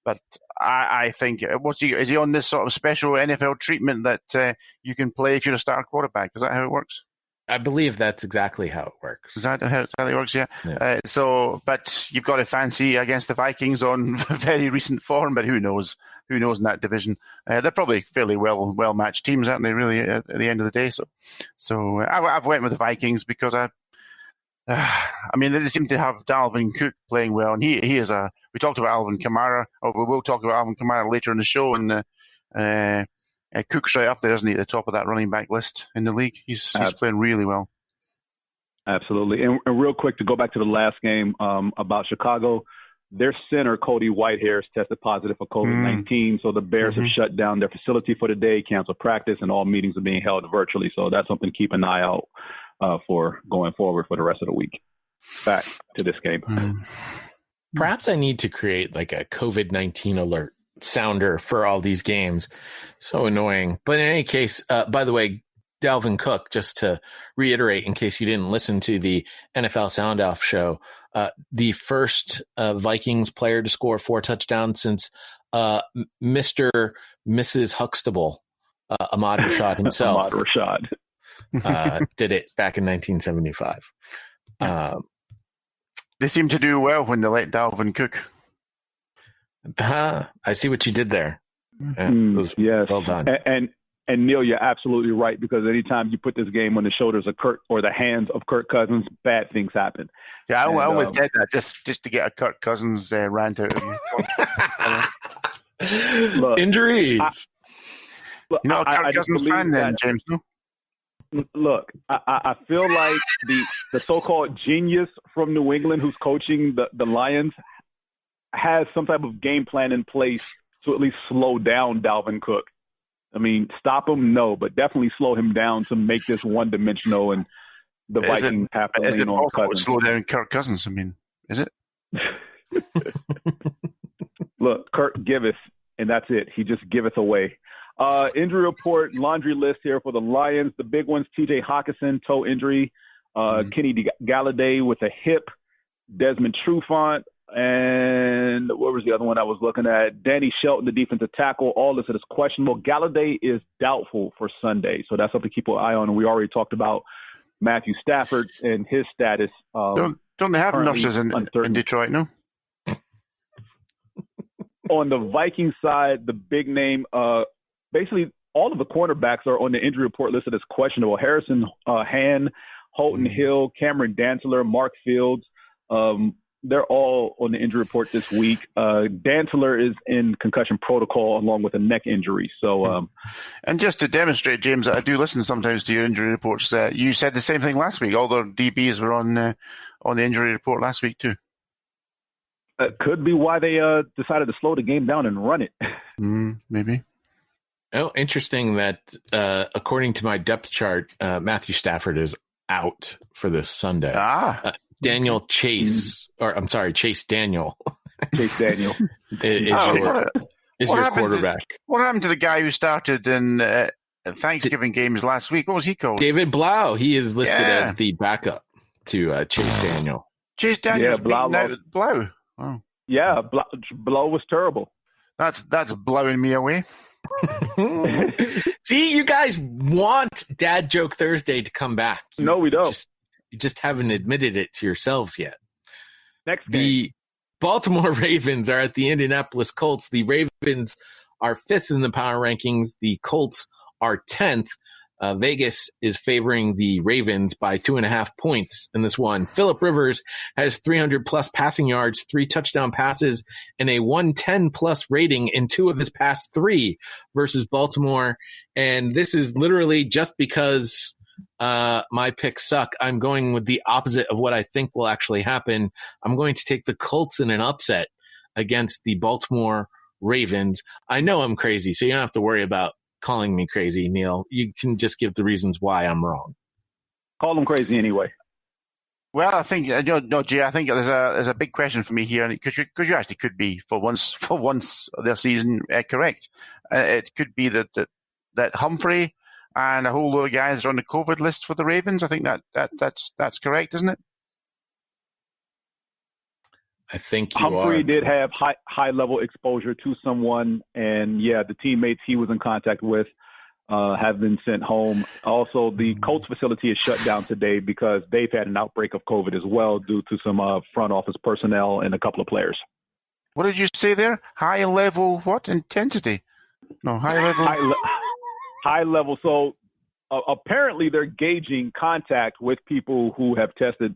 But I think is he on this sort of special NFL treatment that you can play if you're a star quarterback? Is that how it works? I believe that's exactly how it works. Is that how it works? Yeah. But you've got to fancy against the Vikings on very recent form, but who knows? Who knows in that division? They're probably fairly well matched teams, aren't they? Really, at the end of the day. So I've went with the Vikings because they seem to have Dalvin Cook playing well, and he is we talked about Alvin Kamara, or we will talk about Alvin Kamara later in the show, and Cook's right up there, isn't he, at the top of that running back list in the league? He's playing really well. Absolutely. And real quick, to go back to the last game about Chicago, their center, Cody Whitehair, tested positive for COVID-19. So the Bears have shut down their facility for the day, canceled practice, and all meetings are being held virtually. So that's something to keep an eye out for going forward for the rest of the week. Back to this game. Perhaps I need to create like a COVID-19 alert sounder for all these games. So annoying. But in any case, by the way, Dalvin Cook, just to reiterate, in case you didn't listen to the NFL Sound Off show, the first Vikings player to score 4 touchdowns since Mr. Mrs. Huxtable, Ahmad Rashad himself. Ahmad Rashad. Did it back in 1975. They seem to do well when they let Dalvin cook. I see what you did there. Yes. Well done. And Neil, you're absolutely right, because anytime you put this game on the shoulders of Kirk or the hands of Kirk Cousins, bad things happen. Yeah, I always said that just to get a Kirk Cousins rant out of you. Look, injuries. You're not a Kirk Cousins fan then, James? No? Look, I feel like the so-called genius from New England who's coaching the Lions has some type of game plan in place to at least slow down Dalvin Cook. I mean, stop him, no, but definitely slow him down to make this one-dimensional, and the Vikings have to lean on Cousins. Slow down Kirk Cousins, I mean, is it? Look, Kirk giveth, and that's it. He just giveth away. Injury report, laundry list here for the Lions. The big ones, T.J. Hawkinson, toe injury. Kenny Galladay with a hip. Desmond Trufant. And what was the other one I was looking at? Danny Shelton, the defensive tackle. All listed as questionable. Galladay is doubtful for Sunday, so that's something to keep an eye on. And we already talked about Matthew Stafford and his status. Don't they have nurses in Detroit, no? On the Vikings side, the big name, basically all of the cornerbacks are on the injury report listed as questionable. Harrison Han, Holton Hill, Cameron Dantzler, Mark Fields. They're all on the injury report this week. Dantzler is in concussion protocol along with a neck injury. So, and just to demonstrate, James, I do listen sometimes to your injury reports. You said the same thing last week. All the DBs were on the injury report last week too. Could be why they decided to slow the game down and run it. Maybe. Oh, interesting that according to my depth chart, Matthew Stafford is out for this Sunday. Daniel Chase, or I'm sorry, Chase Daniel. Chase Daniel is your quarterback. What happened to the guy who started in Thanksgiving games last week? What was he called? David Blau. He is listed as the backup to Chase Daniel. Chase Daniel, Blau. Oh. Yeah, Blau was terrible. That's blowing me away. See, you guys want Dad Joke Thursday to come back. No, we don't. You just haven't admitted it to yourselves yet. Next game. The Baltimore Ravens are at the Indianapolis Colts. The Ravens are 5th in the power rankings. The Colts are 10th. Vegas is favoring the Ravens by 2.5 points in this one. Phillip Rivers has 300-plus passing yards, 3 touchdown passes, and a 110-plus rating in 2 of his past 3 versus Baltimore. And this is literally just because my picks suck. I'm going with the opposite of what I think will actually happen. I'm going to take the Colts in an upset against the Baltimore Ravens. I know I'm crazy, so you don't have to worry about calling me crazy, Neil. You can just give the reasons why I'm wrong. Call them crazy anyway. Well, I think Jay. I think there's a big question for me here, because you actually could be for once their season correct. It could be that Humphrey and a whole load of guys are on the COVID list for the Ravens. I think that's correct, isn't it? I think Humphrey did have high level exposure to someone, and the teammates he was in contact with have been sent home. Also, the Colts facility is shut down today because they've had an outbreak of COVID as well due to some front office personnel and a couple of players. What did you say there? High level what? Intensity? No, high level. High level. So apparently they're gauging contact with people who have tested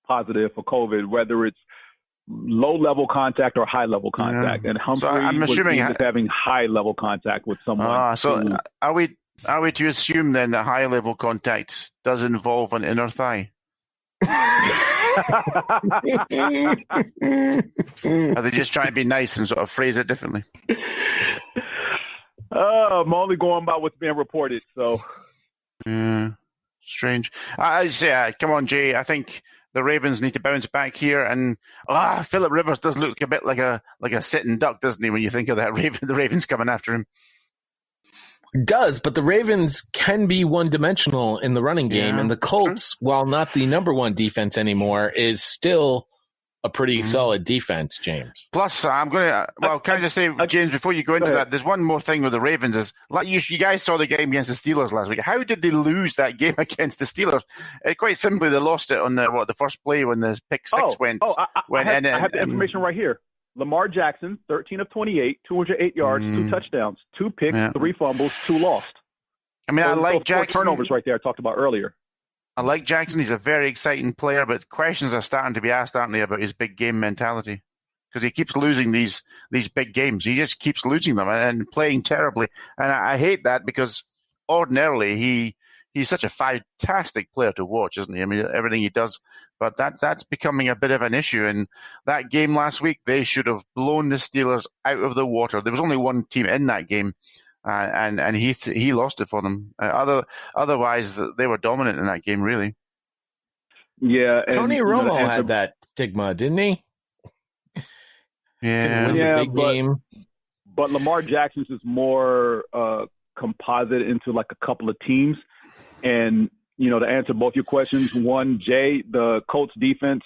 positive for COVID, whether it's low-level contact or high-level contact, and Humphrey I'm assuming was having high-level contact with someone. So are we to assume then that high-level contact does involve an inner thigh? Are they just trying to be nice and sort of phrase it differently? I'm only going by what's being reported, so. Strange. I say, come on, Jay. I think the Ravens need to bounce back here, and Phillip Rivers does look a bit like a sitting duck, doesn't he? When you think of that the Ravens coming after him. It does, but the Ravens can be one-dimensional in the running game, and the Colts, while not the number one defense anymore, is still a pretty solid defense, James. Plus, I'm going to, can I just say, James, before you go into that, there's one more thing with the Ravens is, like you guys saw the game against the Steelers last week. How did they lose that game against the Steelers? Quite simply, they lost it on the first play when the pick six went. I have the information right here. Lamar Jackson, 13 of 28, 208 yards, 2 touchdowns, 2 picks, 3 fumbles, 2 lost. I mean, I like Jackson. 4 turnovers right there I talked about earlier. I like Jackson. He's a very exciting player, but questions are starting to be asked, aren't they, about his big game mentality? Because he keeps losing these big games. He just keeps losing them and playing terribly. And I hate that because ordinarily he's such a fantastic player to watch, isn't he? I mean, everything he does. But that's becoming a bit of an issue. And that game last week, they should have blown the Steelers out of the water. There was only one team in that game. And he lost it for them. Otherwise, they were dominant in that game, really. Yeah, and, Tony Romo had that stigma, didn't he? Yeah, but Lamar Jackson's is more composite into like a couple of teams. And to answer both your questions, one, Jay, the Colts defense,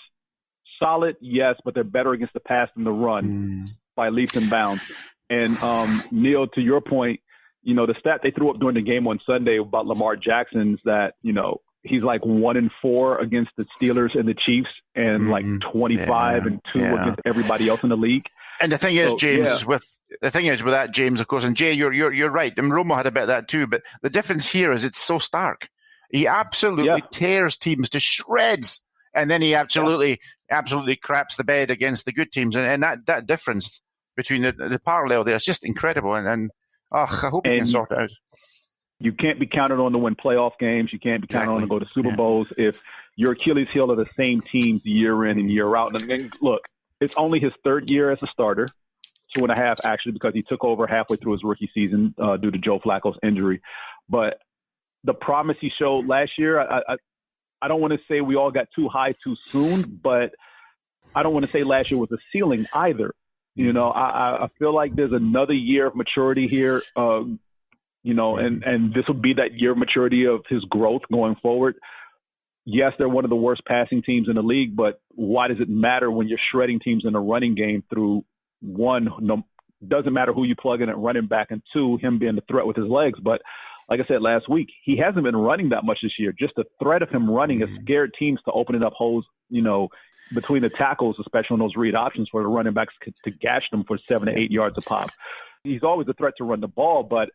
solid, yes, but they're better against the pass than the run by leaps and bounds. And Neil, to your point, the stat they threw up during the game on Sunday about Lamar Jackson's that, he's like 1-4 against the Steelers and the Chiefs and like 25-2 against everybody else in the league. And the thing is, James, with that, James, of course, and Jay, you're right. And Romo had a bit of that too, but the difference here is it's so stark. He absolutely tears teams to shreds, and then he absolutely craps the bed against the good teams, and that difference between the parallel there is just incredible, and I hope he can sort it out. You can't be counted on to win playoff games. You can't be counted on to go to Super Bowls if your Achilles heel are the same teams year in and year out. And look, it's only his 3rd year as a starter, 2.5 actually, because he took over halfway through his rookie season due to Joe Flacco's injury. But the promise he showed last year, I don't want to say we all got too high too soon, but I don't want to say last year was a ceiling either. I feel like there's another year of maturity here, and this will be that year of maturity of his growth going forward. Yes, they're one of the worst passing teams in the league, but why does it matter when you're shredding teams in the running game through one? Doesn't matter who you plug in at running back, and 2, him being the threat with his legs. But like I said last week, he hasn't been running that much this year. Just the threat of him running has scared teams to opening up holes, between the tackles, especially on those read options for the running backs to gash them for 7 to 8 yards a pop. He's always a threat to run the ball, but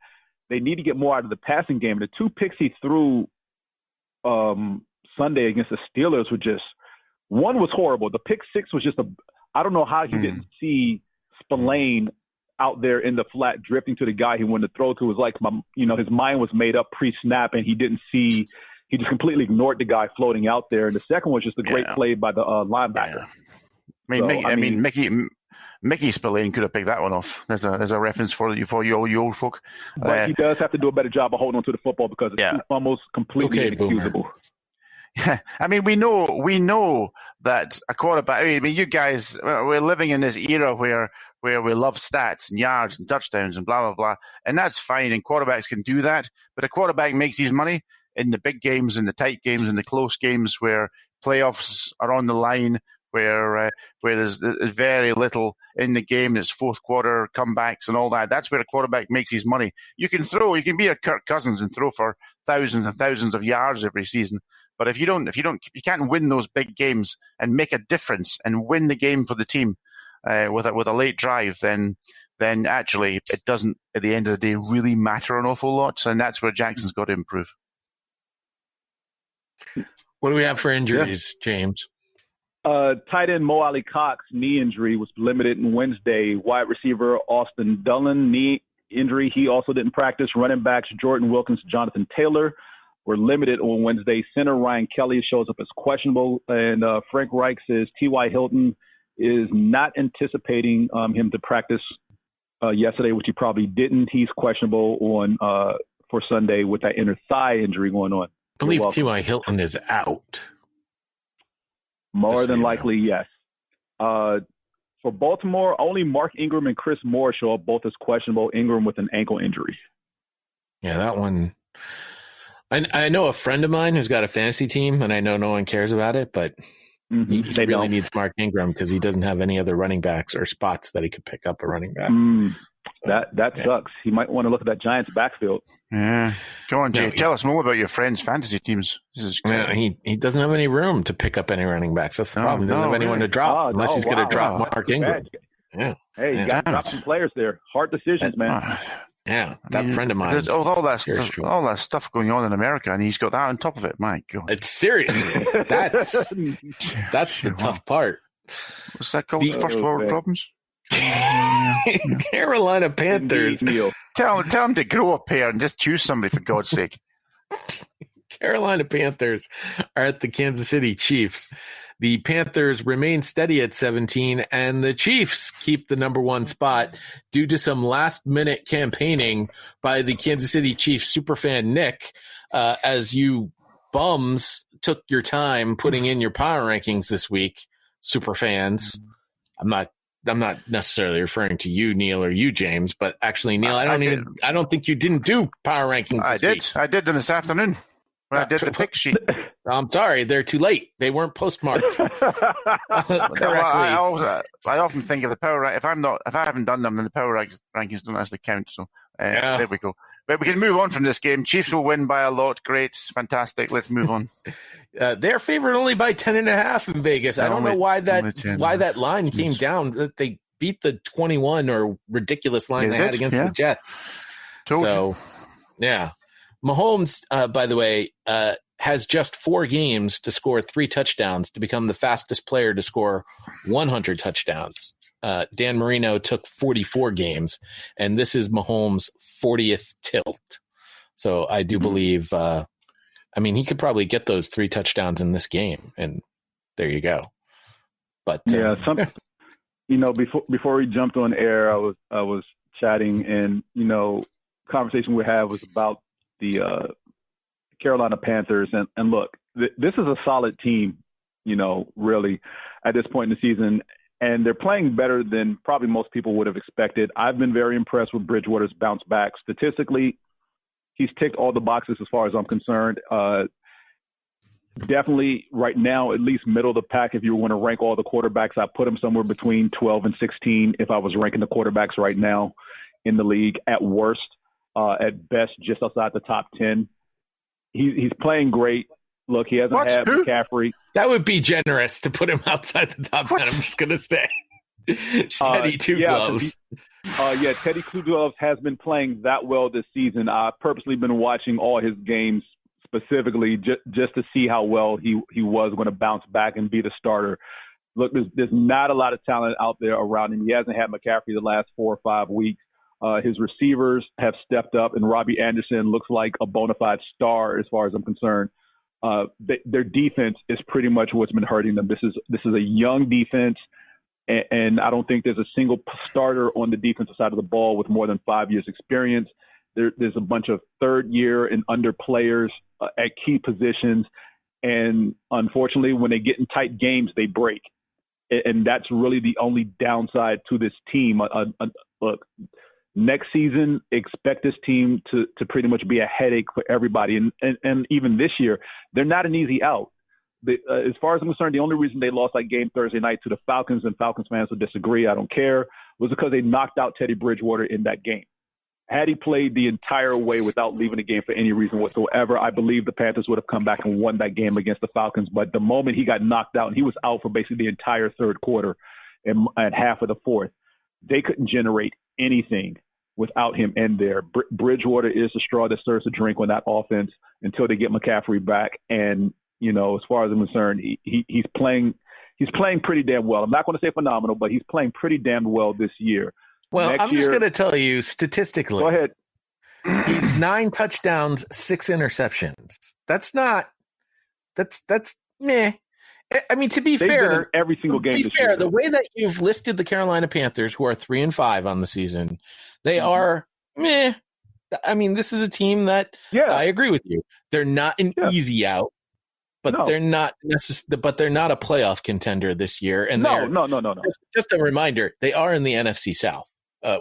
they need to get more out of the passing game. The 2 picks he threw Sunday against the Steelers were just – one was horrible. The pick 6 was just I don't know how he didn't see Spillane out there in the flat drifting to the guy he wanted to throw to. It was like, his mind was made up pre-snap, and he didn't see – he just completely ignored the guy floating out there. And the second was just a great play by the linebacker. Mickey Spillane could have picked that one off. There's a reference for you old folk. But he does have to do a better job of holding on to the football because it's almost completely inexcusable. Yeah, I mean, we know that a quarterback. I mean, you guys, we're living in this era where we love stats and yards and touchdowns and blah blah blah, and that's fine. And quarterbacks can do that, but a quarterback makes his money in the big games, in the tight games, in the close games where playoffs are on the line, where there's very little in the game. There's fourth quarter comebacks and all that. That's where a quarterback makes his money. You can be a Kirk Cousins and throw for thousands and thousands of yards every season. But if you can't win those big games and make a difference and win the game for the team with a late drive, then actually it doesn't at the end of the day really matter an awful lot. And that's where Jackson's got to improve. What do we have for injuries, James? Tight end Mo Ali Cox, knee injury, was limited on Wednesday. Wide receiver Austin Dillon, knee injury. He also didn't practice. Running backs Jordan Wilkins, Jonathan Taylor were limited on Wednesday. Center Ryan Kelly shows up as questionable. And Frank Reich says T.Y. Hilton is not anticipating him to practice yesterday, which he probably didn't. He's questionable on for Sunday with that inner thigh injury going on. I believe T.Y. Hilton is out. More than likely, yes. For Baltimore, only Mark Ingram and Chris Moore show up, both as questionable. Ingram with an ankle injury. Yeah, that one. I know a friend of mine who's got a fantasy team, and I know no one cares about it, but he really needs Mark Ingram because he doesn't have any other running backs or spots that he could pick up a running back. That sucks. He might want to look at that Giants backfield. Yeah. Go on, Jay. Tell us more about your friend's fantasy teams. He doesn't have any room to pick up any running backs. That's the problem. He doesn't have anyone to drop unless he's going to drop Mark Ingram. Yeah. Hey, you got to drop some players there. Hard decisions, man. Yeah, friend of mine. There's all that stuff going on in America, and he's got that on top of it. My God. It's seriously. That's the tough part. What's that called? First world problems? Carolina Panthers. Tell him to grow a pair and just choose somebody, for God's sake. Carolina Panthers are at the Kansas City Chiefs. The Panthers remain steady at 17, and the Chiefs keep the number one spot due to some last-minute campaigning by the Kansas City Chiefs superfan Nick, as you bums took your time putting in your power rankings this week, superfans. I'm not necessarily referring to you, Neil, or you, James, but actually, Neil, I don't think you didn't do power rankings this week. I did them this afternoon when I did the pick sheet. I'm sorry, they're too late. They weren't postmarked correctly. I often think of the power rank. If I haven't done them, then the power rankings don't actually count. So there we go. But we can move on from this game. Chiefs will win by a lot. Great, fantastic. Let's move on. They're favored only by 10.5 in Vegas. I don't know why that line came down. That they beat the 21 or ridiculous line they had against the Jets. So, yeah. Mahomes, by the way, has just 4 games to score 3 touchdowns to become the fastest player to score 100 touchdowns. Dan Marino took 44 games, and this is Mahomes' 40th tilt. So I do believe, he could probably get those 3 touchdowns in this game, and there you go. But before we jumped on air, I was chatting, and conversation we had was about the Carolina Panthers, and look, this is a solid team, really at this point in the season. And they're playing better than probably most people would have expected. I've been very impressed with Bridgewater's bounce back. Statistically, he's ticked all the boxes as far as I'm concerned. Definitely right now, at least middle of the pack. If you want to rank all the quarterbacks, I put him somewhere between 12 and 16 if I was ranking the quarterbacks right now in the league. At worst, at best, just outside the top 10. He's playing great. Look, he hasn't had McCaffrey. That would be generous to put him outside the top 10, I'm just going to say. Teddy Two Gloves. Teddy Two Gloves has been playing that well this season. I've purposely been watching all his games specifically just to see how well he was going to bounce back and be the starter. Look, there's not a lot of talent out there around him. He hasn't had McCaffrey the last 4 or 5 weeks. His receivers have stepped up, and Robbie Anderson looks like a bona fide star as far as I'm concerned. Their defense is pretty much what's been hurting them. This is a young defense, and I don't think there's a single starter on the defensive side of the ball with more than 5 years experience. There's a bunch of third-year and under players at key positions, and unfortunately, when they get in tight games, they break. And that's really the only downside to this team. Look, next season, expect this team to pretty much be a headache for everybody. And even this year, they're not an easy out. As far as I'm concerned, the only reason they lost that game Thursday night to the Falcons, and Falcons fans will disagree, I don't care, was because they knocked out Teddy Bridgewater in that game. Had he played the entire way without leaving the game for any reason whatsoever, I believe the Panthers would have come back and won that game against the Falcons. But the moment he got knocked out, and he was out for basically the entire third quarter and half of the fourth, they couldn't generate anything without him in there. Bridgewater is the straw that stirs the drink on that offense until they get McCaffrey back. And, as far as I'm concerned, he's playing He's playing pretty damn well. I'm not going to say phenomenal, but he's playing pretty damn well this year. Well, Next I'm just year- going to tell you statistically. Go ahead. He's 9 touchdowns, 6 interceptions. That's meh. I mean, to be They've been in fair, every single game. to be this fair, year, the way that you've listed the Carolina Panthers, who are 3-5 on the season, they are meh. I mean, this is a team that I agree with you. They're not an easy out, but they're not but they're not a playoff contender this year. And no. Just a reminder, they are in the NFC South,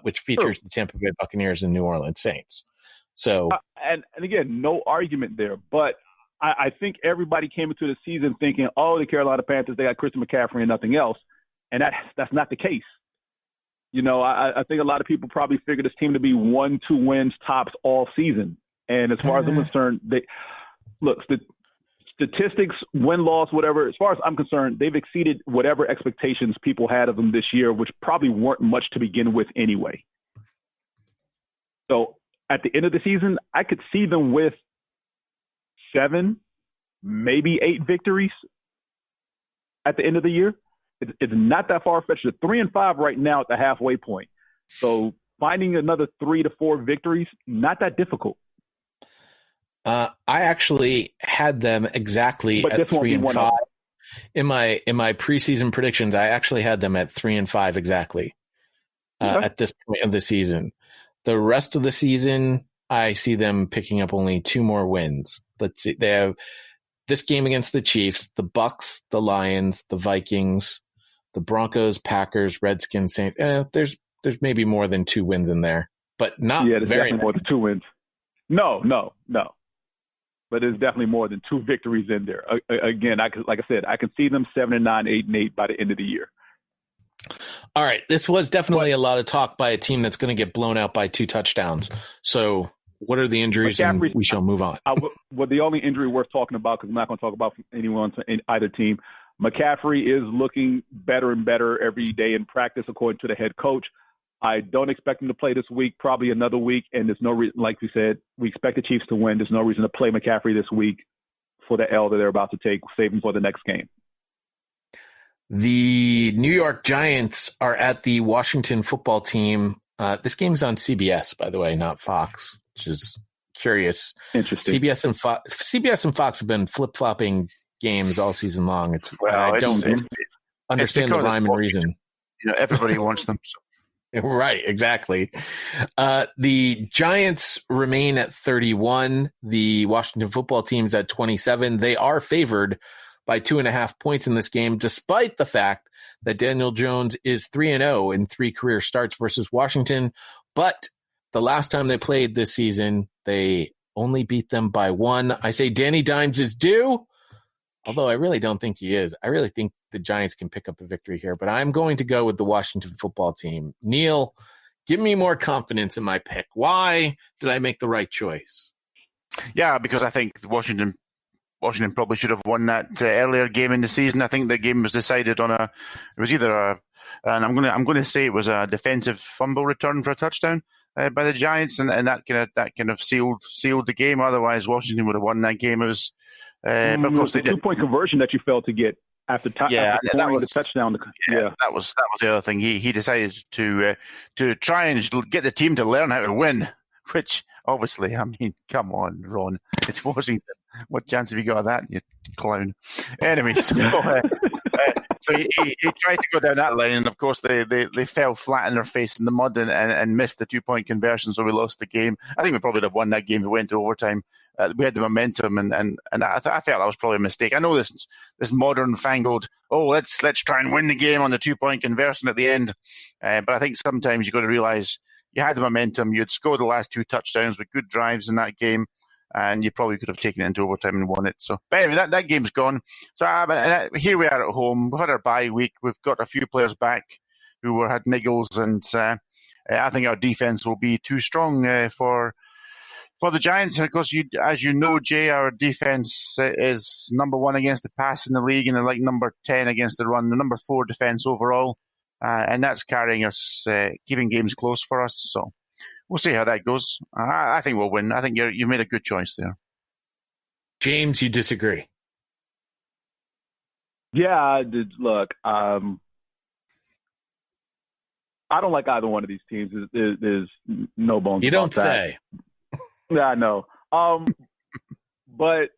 which features the Tampa Bay Buccaneers and New Orleans Saints. So, and again, no argument there, but I think everybody came into the season thinking, oh, the Carolina Panthers, they got Christian McCaffrey and nothing else. And that's not the case. You know, I think a lot of people probably figured this team to be 1-2 wins tops all season. And as far as I'm concerned, statistics, win-loss, whatever, as far as I'm concerned, they've exceeded whatever expectations people had of them this year, which probably weren't much to begin with anyway. So at the end of the season, I could see them with 7, maybe 8 victories at the end of the year. It's not that far-fetched. They're 3-5 right now at the halfway point. So finding another 3 to 4 victories, not that difficult. I actually had them exactly at 3-5. In my preseason predictions, I actually had them at 3-5 exactly at this point of the season. The rest of the season, I see them picking up only 2 more wins. Let's see. They have this game against the Chiefs, the Bucs, the Lions, the Vikings, the Broncos, Packers, Redskins, Saints. There's maybe more than 2 wins in there, but not there's very definitely more than 2 wins. No. But there's definitely more than 2 victories in there. Again, like I said, I can see them 7-9, 8-8 by the end of the year. All right. This was definitely a lot of talk by a team that's going to get blown out by 2 touchdowns. So what are the injuries? And we shall move on. The only injury worth talking about, because I'm not going to talk about anyone in either team, McCaffrey is looking better and better every day in practice, according to the head coach. I don't expect him to play this week, probably another week, and there's no reason, like we said, we expect the Chiefs to win. There's no reason to play McCaffrey this week for the L that they're about to take, save him for the next game. The New York Giants are at the Washington football team. This game's on CBS, by the way, not Fox, which is curious. Interesting. CBS and Fox have been flip-flopping games all season long. I don't understand the rhyme and reason. You know, everybody wants them. So. Right, exactly. The Giants remain at 31. The Washington football team's at 27. They are favored by 2.5 points in this game, despite the fact that Daniel Jones is 3-0 in 3 career starts versus Washington. But the last time they played this season, they only beat them by 1. I say Danny Dimes is due, although I really don't think he is. I really think the Giants can pick up a victory here, but I'm going to go with the Washington football team. Neil, give me more confidence in my pick. Why did I make the right choice? Yeah, because I think Washington probably should have won that earlier game in the season. I think the game was decided on and I'm going to say it was a defensive fumble return for a touchdown by the Giants, and that kind of sealed the game. Otherwise, Washington would have won that game. It was, but of course, the 2-point conversion that you failed to get after scoring the touchdown. That was the other thing. He decided to try and get the team to learn how to win, which obviously, I mean, come on, Ron, it's Washington. What chance have you got of that, you clown? Anyway, so he tried to go down that line, and of course they fell flat in their face in the mud and missed the 2-point conversion, so we lost the game. I think we probably would have won that game if we went to overtime. We had the momentum, and I felt that was probably a mistake. I know this modern fangled, let's try and win the game on the 2-point conversion at the end, but I think sometimes you've got to realize you had the momentum. You'd scored the last 2 touchdowns with good drives in that game, and you probably could have taken it into overtime and won it. So, but anyway, that game's gone. So here we are at home. We've had our bye week. We've got a few players back who had niggles, and I think our defense will be too strong for the Giants. And of course, as you know, Jay, our defense is number 1 against the pass in the league, and like number 10 against the run, the number 4 defense overall, and that's carrying us, keeping games close for us. So we'll see how that goes. I think we'll win. I think you made a good choice there. James, you disagree? Yeah, I did. Look, I don't like either one of these teams. There's no bones You about don't that. say. Yeah, I know. But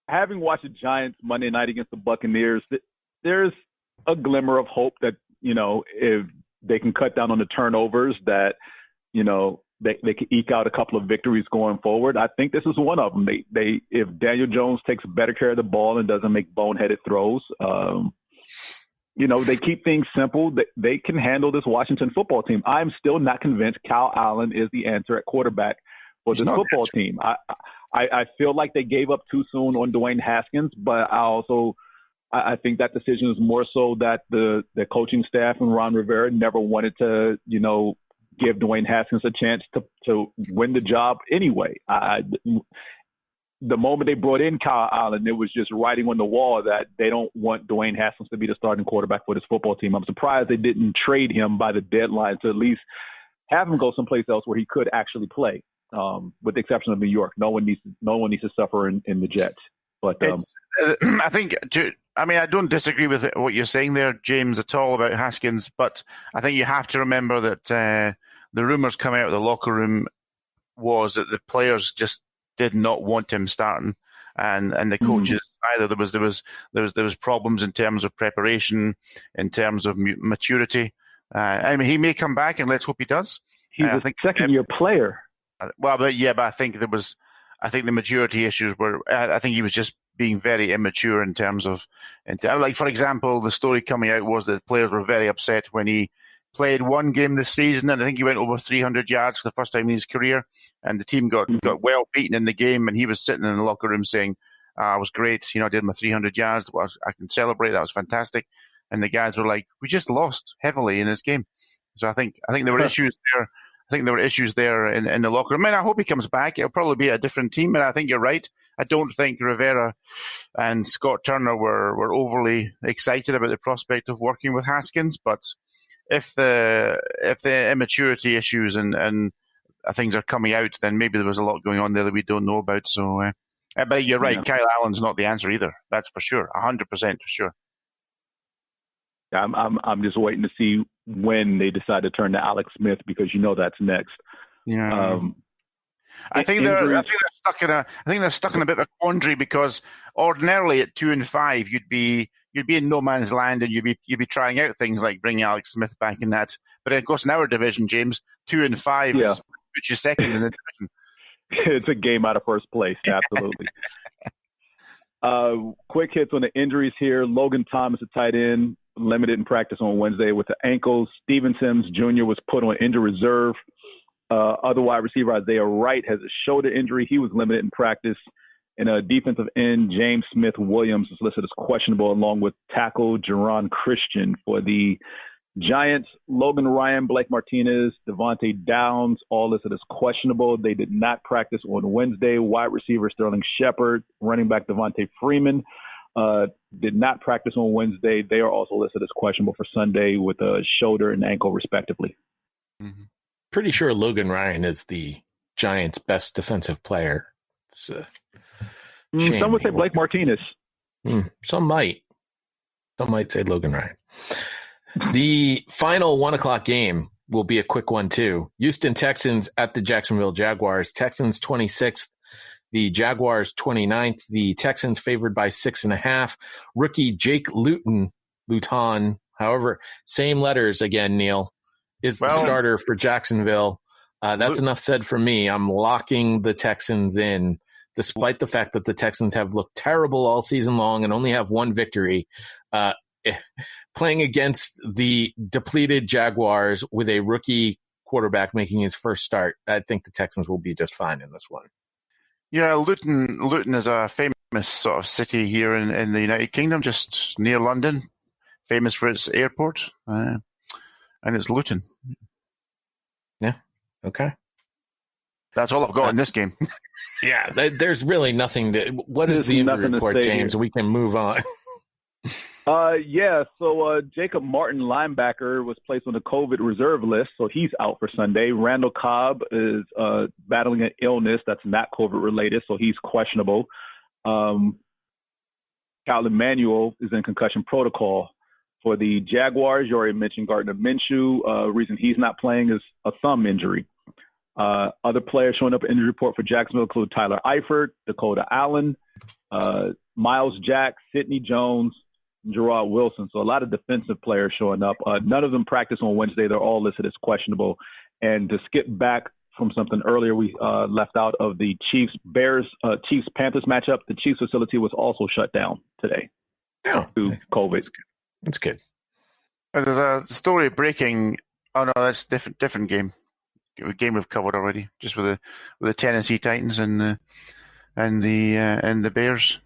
having watched the Giants Monday night against the Buccaneers, there's a glimmer of hope that, if they can cut down on the turnovers, that, they can eke out a couple of victories going forward. I think this is one of them. If Daniel Jones takes better care of the ball and doesn't make boneheaded throws, they keep things simple. They can handle this Washington football team. I'm still not convinced Kyle Allen is the answer at quarterback for this football team. I feel like they gave up too soon on Dwayne Haskins, but I think that decision is more so that the coaching staff and Ron Rivera never wanted to, give Dwayne Haskins a chance to win the job anyway. The moment they brought in Kyle Allen, it was just writing on the wall that they don't want Dwayne Haskins to be the starting quarterback for this football team. I'm surprised they didn't trade him by the deadline to at least have him go someplace else where he could actually play. With the exception of New York, no one needs to suffer in the Jets. But I think, I don't disagree with what you're saying there, James, at all about Haskins. But I think you have to remember that the rumors coming out of the locker room was that the players just did not want him starting, and the coaches either. There was problems in terms of preparation, in terms of maturity. He may come back, and let's hope he does. He's a second-year player. Well, but I think the maturity issues were. I think he was just being very immature in terms of, like, for example, the story coming out was that players were very upset when he played one game this season, and I think he went over 300 yards for the first time in his career, and the team got well beaten in the game, and he was sitting in the locker room saying, "I was great, I did my 300 yards, I can celebrate, that was fantastic," and the guys were like, "We just lost heavily in this game," so I think there were issues there. I think there were issues there in the locker room. I hope he comes back. It'll probably be a different team, and I think you're right. I don't think Rivera and Scott Turner were overly excited about the prospect of working with Haskins, but if the immaturity issues and things are coming out, then maybe there was a lot going on there that we don't know about. So, but you're right. Yeah. Kyle Allen's not the answer either. That's for sure. 100% for sure. I'm just waiting to see when they decide to turn to Alex Smith, because that's next. Yeah. I think they're stuck in a bit of a quandary, because ordinarily at 2-5 you'd be in no man's land, and you'd be trying out things like bringing Alex Smith back in that. But of course, in our division, James, 2-5 puts you second in the division. It's a game out of first place, absolutely. Quick hits on the injuries here. Logan Thomas, a tight end, limited in practice on Wednesday with the ankles. Steven Sims Jr. was put on injury reserve. Other wide receiver Isaiah Wright has a shoulder injury. He was limited in practice. And a defensive end, James Smith-Williams, is listed as questionable, along with tackle Jerron Christian. For the Giants, Logan Ryan, Blake Martinez, Devontae Downs, all listed as questionable. They did not practice on Wednesday. Wide receiver Sterling Shepard, running back Devontae Freeman, did not practice on Wednesday. They are also listed as questionable for Sunday with a shoulder and ankle, respectively. Mm-hmm. Pretty sure Logan Ryan is the Giants' best defensive player. It's some would say Blake Martinez. Some might say Logan Ryan. The final 1:00 game will be a quick one too. Houston Texans at the Jacksonville Jaguars. Texans 26th, the Jaguars 29th. The Texans favored by 6.5. Rookie Jake Luton, however, same letters again, Neil, is the starter for Jacksonville. That's enough said for me. I'm locking the Texans in, despite the fact that the Texans have looked terrible all season long and only have one victory. Playing against the depleted Jaguars with a rookie quarterback making his first start, I think the Texans will be just fine in this one. Yeah, Luton is a famous sort of city here in the United Kingdom, just near London, famous for its airport, and it's Luton. Yeah, okay. That's all I've got in this game. Yeah, there's really nothing to. What is the injury report, James? Here. We can move on. So Jacob Martin, linebacker, was placed on the COVID reserve list, so he's out for Sunday. Randall Cobb is battling an illness that's not COVID related, so he's questionable. Calvin Manuel is in concussion protocol. For the Jaguars, you already mentioned Gardner Minshew. Reason he's not playing is a thumb injury. Other players showing up in injury report for Jacksonville include Tyler Eifert, Dakota Allen, Miles Jack, Sidney Jones, and Gerard Wilson. So a lot of defensive players showing up. None of them practice on Wednesday. They're all listed as questionable. And to skip back from something earlier we left out of the Chiefs-Panthers matchup, the Chiefs facility was also shut down today due to COVID. That's good. There's a story breaking. Oh no, that's different game. A game we've covered already. Just with the Tennessee Titans and the Bears.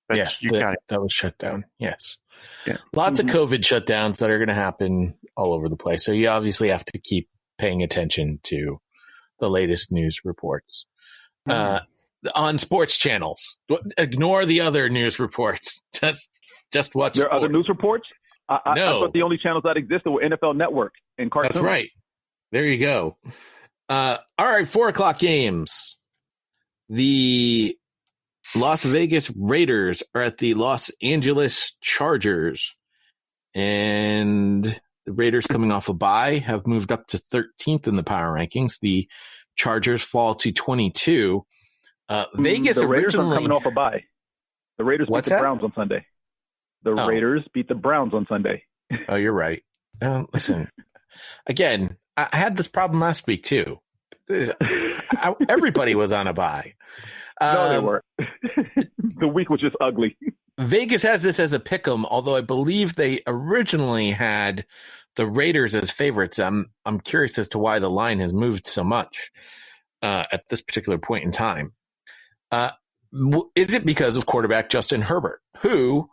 But yes, that was shut down. Yes, yeah. Lots of COVID shutdowns that are going to happen all over the place. So you obviously have to keep paying attention to the latest news reports on sports channels. Ignore the other news reports. Just watch. There are other news reports? No. I thought the only channels that existed were NFL Network and Cartoon. That's right. There you go. All right, 4:00 games. The Las Vegas Raiders are at the Los Angeles Chargers. And the Raiders, coming off a bye, have moved up to 13th in the power rankings. The Chargers fall to 22. Vegas the Raiders originally... are coming off a bye. The Raiders beat the Browns on Sunday. Raiders beat the Browns on Sunday. Oh, you're right. Listen, again, I had this problem last week too. Everybody was on a bye. No, they weren't. The week was just ugly. Vegas has this as a pick'em, although I believe they originally had the Raiders as favorites. I'm curious as to why the line has moved so much at this particular point in time. Is it because of quarterback Justin Herbert, who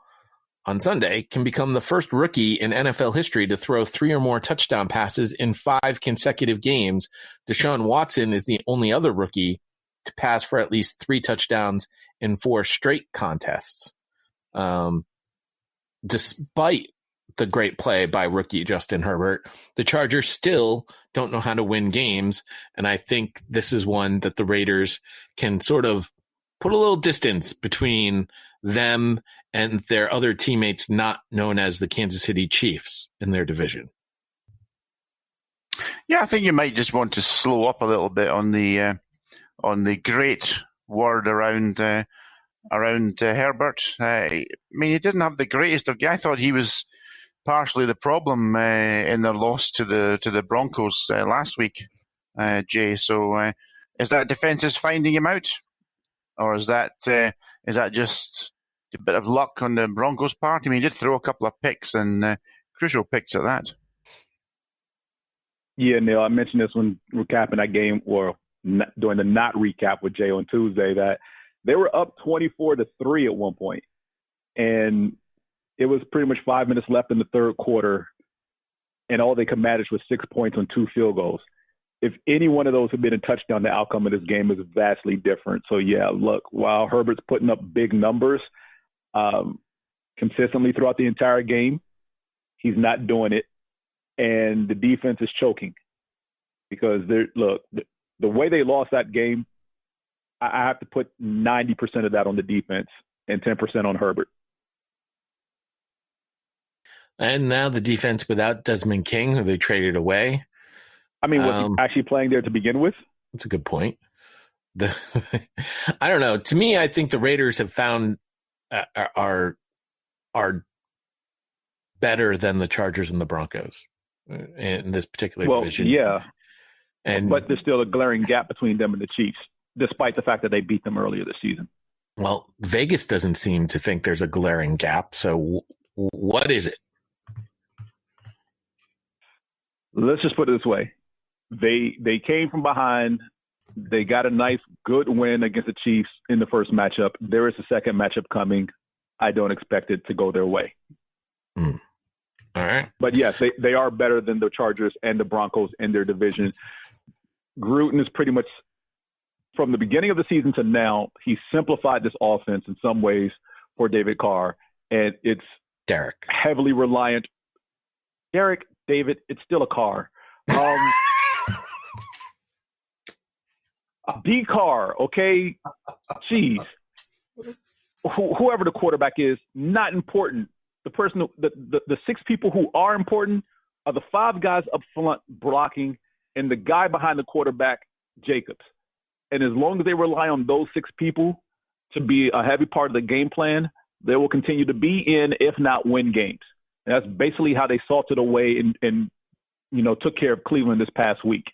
on Sunday can become the first rookie in NFL history to throw 3 or more touchdown passes in 5 consecutive games? Deshaun Watson is the only other rookie to pass for at least 3 touchdowns in 4 straight contests. Despite the great play by rookie Justin Herbert, the Chargers still don't know how to win games, and I think this is one that the Raiders can sort of put a little distance between them and their other teammates not known as the Kansas City Chiefs in their division. Yeah, I think you might just want to slow up a little bit on the great word around Herbert. I mean, he didn't have the greatest of. I thought he was partially the problem in their loss to the Broncos last week, Jay. So, is that defense is finding him out, or is that just a bit of luck on the Broncos' part? I mean, he did throw a couple of picks and crucial picks at that. Yeah, Neil, I mentioned this when recapping that game, or doing the not recap with Jay on Tuesday, that they were up 24-3 at one point, and it was pretty much 5 minutes left in the third quarter, and all they could manage was 6 points on 2 field goals. If any one of those had been a touchdown, the outcome of this game is vastly different. So, yeah, look, while Herbert's putting up big numbers consistently throughout the entire game, he's not doing it, and the defense is choking because the way they lost that game, I have to put 90% of that on the defense and 10% on Herbert. And now the defense without Desmond King, who they traded away. I mean, was he actually playing there to begin with? That's a good point. I don't know. To me, I think the Raiders have found are better than the Chargers and the Broncos in this particular division. Yeah, but there's still a glaring gap between them and the Chiefs, despite the fact that they beat them earlier this season. Well, Vegas doesn't seem to think there's a glaring gap. So what is it? Let's just put it this way. They came from behind. They got a nice, good win against the Chiefs in the first matchup. There is a second matchup coming. I don't expect it to go their way. All right. But yes, they are better than the Chargers and the Broncos in their division. Gruden is pretty much, from the beginning of the season to now, he simplified this offense in some ways for David Carr, and it's Derek heavily reliant. Derek, David, it's still a car. D-Car, okay? Jeez. whoever the quarterback is, not important. The person, the 6 people who are important are the 5 guys up front blocking and the guy behind the quarterback, Jacobs. And as long as they rely on those 6 people to be a heavy part of the game plan, they will continue to be in, if not win games. And that's basically how they salted away and took care of Cleveland this past week.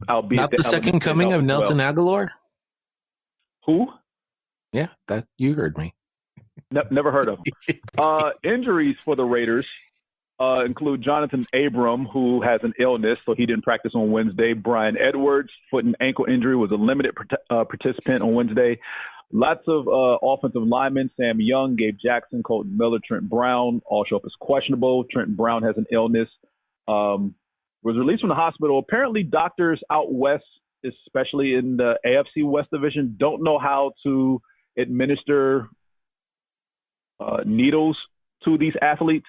Albeit not the second coming of Nelson Aguilar. Who? Yeah, that you heard me. Never heard of him. Injuries for the Raiders include Jonathan Abram, who has an illness, so he didn't practice on Wednesday. Brian Edwards, foot and ankle injury, was a limited participant on Wednesday. Lots of offensive linemen: Sam Young, Gabe Jackson, Colton Miller, Trent Brown, all show up as questionable. Trent Brown has an illness. Was released from the hospital. Apparently, doctors out west, especially in the AFC West Division, don't know how to administer needles to these athletes.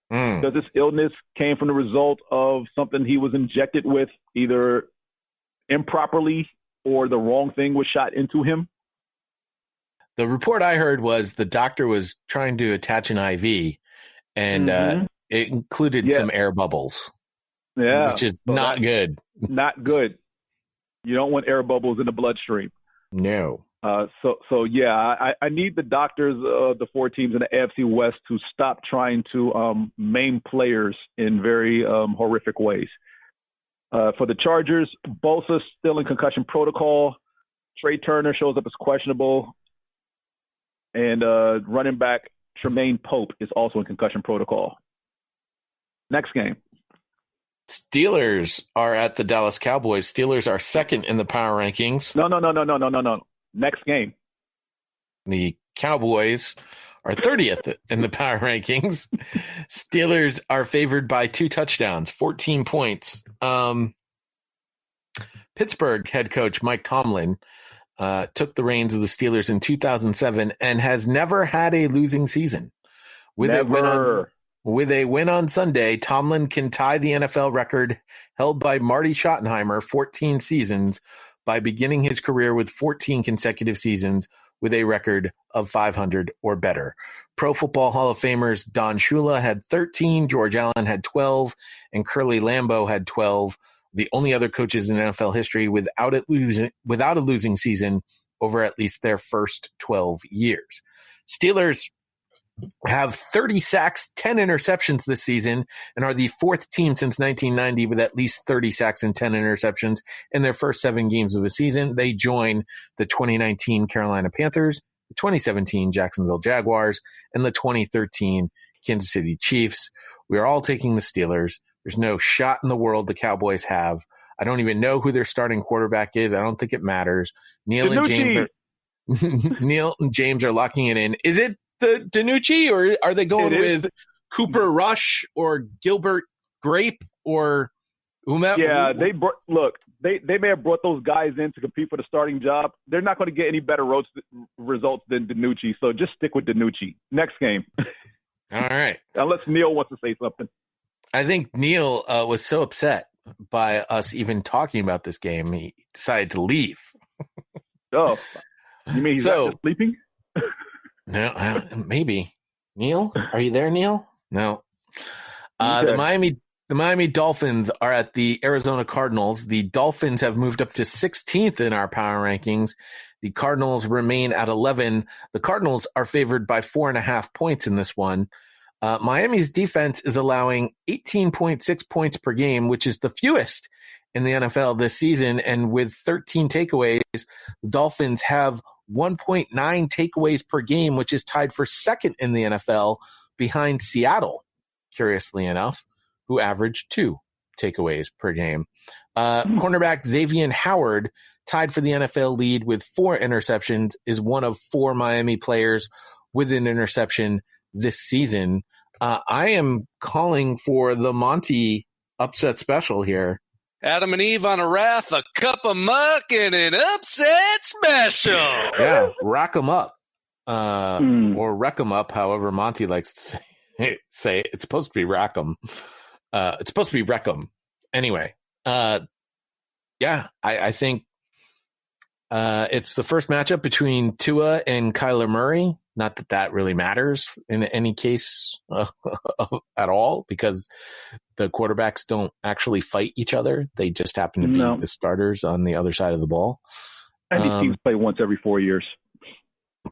Because this illness came from the result of something he was injected with, either improperly or the wrong thing was shot into him. The report I heard was the doctor was trying to attach an IV, and it included some air bubbles. Yeah, which is not good. Not good. You don't want air bubbles in the bloodstream. No. So I need the doctors, the 4 teams in the AFC West, to stop trying to maim players in very horrific ways. For the Chargers, Bosa still in concussion protocol. Trey Turner shows up as questionable. And running back Tremaine Pope is also in concussion protocol. Next game. Steelers are at the Dallas Cowboys. Steelers are second in the power rankings. No. Next game. The Cowboys are 30th in the power rankings. Steelers are favored by 2 touchdowns, 14 points. Pittsburgh head coach Mike Tomlin took the reins of the Steelers in 2007 and has never had a losing season. With a win on Sunday, Tomlin can tie the NFL record held by Marty Schottenheimer, 14 seasons, by beginning his career with 14 consecutive seasons with a record of 500 or better. Pro Football Hall of Famers Don Shula had 13, George Allen had 12, and Curly Lambeau had 12. The only other coaches in NFL history without a losing season over at least their first 12 years. Steelers have 30 sacks, 10 interceptions this season, and are the 4th team since 1990 with at least 30 sacks and 10 interceptions in their first 7 games of the season. They join the 2019 Carolina Panthers, the 2017 Jacksonville Jaguars, and the 2013 Kansas City Chiefs. We are all taking the Steelers. There's no shot in the world the Cowboys have. I don't even know who their starting quarterback is. I don't think it matters. Neil and James are locking it in. Is it the DiNucci, or are they going with Cooper Rush or Gilbert Grape or whomever? Yeah, they may have brought those guys in to compete for the starting job. They're not going to get any better results than DiNucci, so just stick with DiNucci. Next game. All right. Unless Neil wants to say something. I think Neil was so upset by us even talking about this game, he decided to leave. Oh, you mean he's not just sleeping? No, maybe. Neil, are you there, Neil? No. Okay. The Miami Dolphins are at the Arizona Cardinals. The Dolphins have moved up to 16th in our power rankings. The Cardinals remain at 11. The Cardinals are favored by 4.5 points in this one. Miami's defense is allowing 18.6 points per game, which is the fewest in the NFL this season. And with 13 takeaways, the Dolphins have 1.9 takeaways per game, which is tied for second in the NFL behind Seattle, curiously enough, who averaged 2 takeaways per game. Cornerback Xavier Howard, tied for the NFL lead with 4 interceptions, is one of 4 Miami players with an interception this season. I am calling for the Monty upset special here. Adam and Eve on a raft, a cup of muck, and an upset special. Yeah, rack 'em up. Or wreck 'em up, however Monty likes to say it. It's supposed to be rack 'em. It's supposed to be wreck 'em. Anyway, I think It's the first matchup between Tua and Kyler Murray. Not that that really matters in any case at all, because the quarterbacks don't actually fight each other. They just happen to be the starters on the other side of the ball. And these teams play once every 4 years.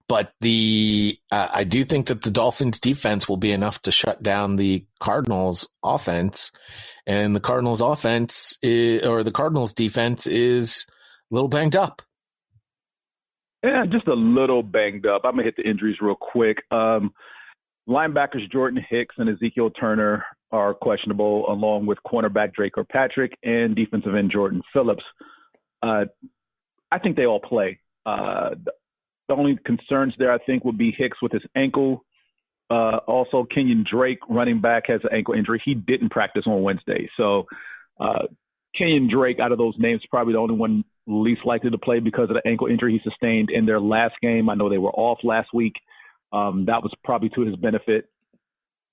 But I do think that the Dolphins defense will be enough to shut down the Cardinals offense, and the Cardinals the Cardinals defense is a little banged up. Yeah, just a little banged up. I'm going to hit the injuries real quick. Linebackers Jordan Hicks and Ezekiel Turner are questionable, along with cornerback Drake Kirkpatrick and defensive end Jordan Phillips. I think they all play. The only concerns there, I think, would be Hicks with his ankle. Also, Kenyon Drake, running back, has an ankle injury. He didn't practice on Wednesday. So Kenyon Drake, out of those names, probably the only one least likely to play because of the ankle injury he sustained in their last game. I know they were off last week. That was probably to his benefit.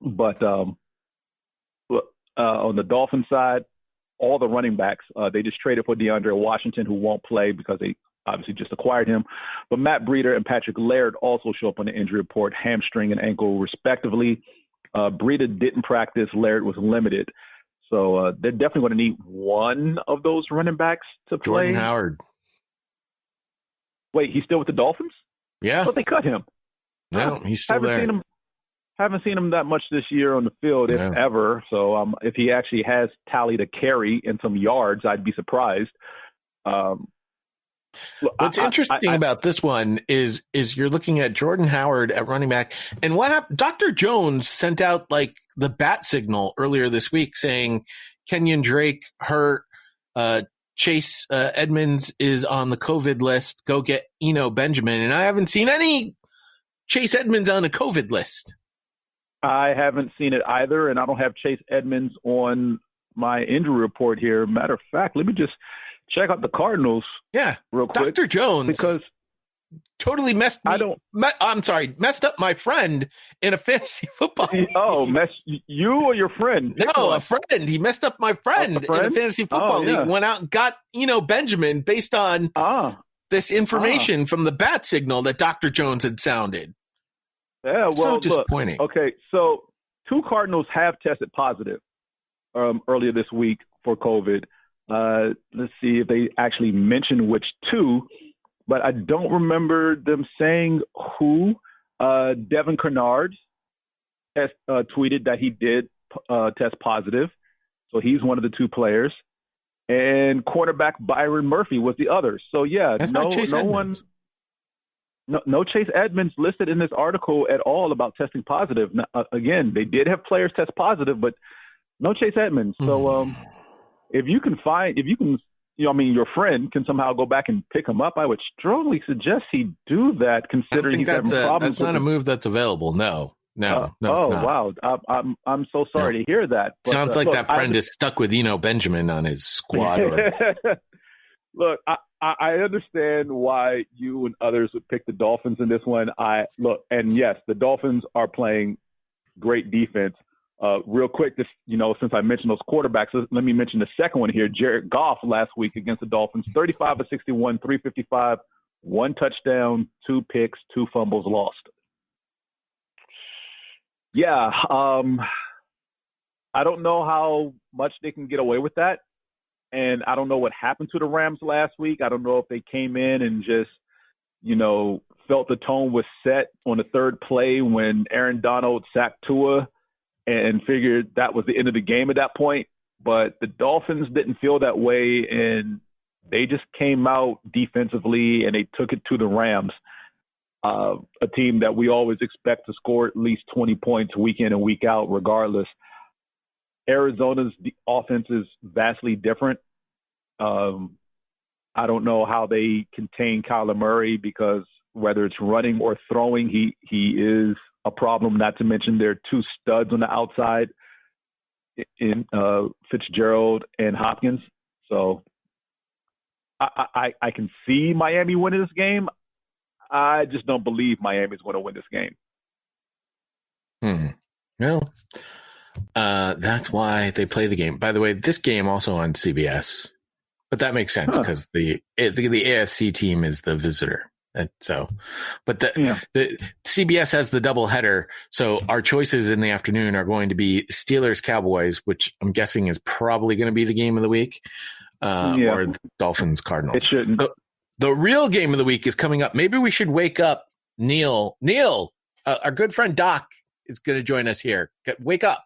But on the Dolphins side, all the running backs, they just traded for DeAndre Washington, who won't play because they obviously just acquired him. But Matt Breida and Patrick Laird also show up on the injury report, hamstring and ankle respectively. Breida didn't practice. Laird was limited. So they're definitely going to need one of those running backs to play. Jordan Howard. Wait, he's still with the Dolphins? Yeah. But they cut him. No, he's still there. Haven't seen him that much this year on the field, if ever. So if he actually has tallied a carry and some yards, I'd be surprised. What's interesting about this one is you're looking at Jordan Howard at running back, and what happened? Dr. Jones sent out like the bat signal earlier this week saying Kenyon Drake hurt, Chase Edmonds is on the COVID list. Go get Eno Benjamin, and I haven't seen any Chase Edmonds on a COVID list. I haven't seen it either, and I don't have Chase Edmonds on my injury report here. Matter of fact, let me just check out the Cardinals. Yeah, real quick. Dr. Jones, because totally messed up my friend in a fantasy football league. Oh, you or your friend? No, a friend. He messed up my friend in a fantasy football league. Went out and got Benjamin based on this information from the bat signal that Dr. Jones had sounded. Yeah, well, so disappointing. Look, okay, so 2 Cardinals have tested positive earlier this week for COVID. Let's see if they actually mentioned which 2, but I don't remember them saying who. Devin Kennard has tweeted that he did test positive, so he's one of the 2 players. And cornerback Byron Murphy was the other. So yeah, no Chase Edmonds listed in this article at all about testing positive. Now, again, they did have players test positive, but no Chase Edmonds. So if you can, your friend can somehow go back and pick him up, I would strongly suggest he do that, considering he's having problems. That's not a move that's available. No, it's not. Wow, I'm so sorry to hear that. But, sounds like that friend is stuck with Eno Benjamin on his squad. Look, I understand why you and others would pick the Dolphins in this one. And yes, the Dolphins are playing great defense. Real quick, since I mentioned those quarterbacks, let me mention the second one here. Jared Goff last week against the Dolphins, 35 of 61, 355, 1 touchdown, 2 picks, 2 fumbles lost. Yeah, I don't know how much they can get away with that. And I don't know what happened to the Rams last week. I don't know if they came in and just, felt the tone was set on the third play when Aaron Donald sacked Tua and figured that was the end of the game at that point. But the Dolphins didn't feel that way, and they just came out defensively and they took it to the Rams, a team that we always expect to score at least 20 points week in and week out regardless. Arizona's offense is vastly different. I don't know how they contain Kyler Murray, because whether it's running or throwing, he is a problem, not to mention there are 2 studs on the outside in Fitzgerald and Hopkins. So I can see Miami winning this game. I just don't believe Miami's going to win this game. Well, that's why they play the game. By the way, this game also on CBS. But that makes sense because the AFC team is the visitor. And so, but the CBS has the double header. So our choices in the afternoon are going to be Steelers Cowboys, which I'm guessing is probably going to be the game of the week, or Dolphins Cardinals. It shouldn't. The real game of the week is coming up. Maybe we should wake up Neil. Neil, our good friend Doc is going to join us here. Wake up.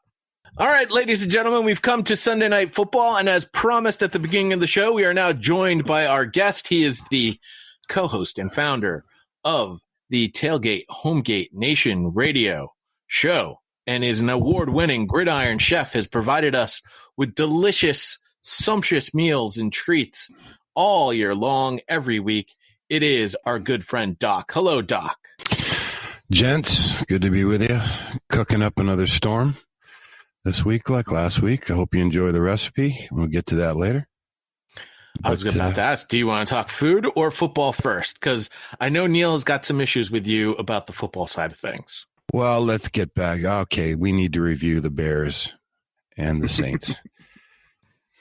All right, ladies and gentlemen, we've come to Sunday Night Football. And as promised at the beginning of the show, we are now joined by our guest. He is the co-host and founder of the Tailgate Homegate Nation radio show and is an award-winning gridiron chef, has provided us with delicious, sumptuous meals and treats all year long, every week. It is our good friend Doc. Hello, Doc. Gents, good to be with you. Cooking up another storm this week like last week. I hope you enjoy the recipe. We'll get to that later. I was about to ask, do you want to talk food or football first? Because I know Neil has got some issues with you about the football side of things. Well, let's get back. Okay, we need to review the Bears and the Saints.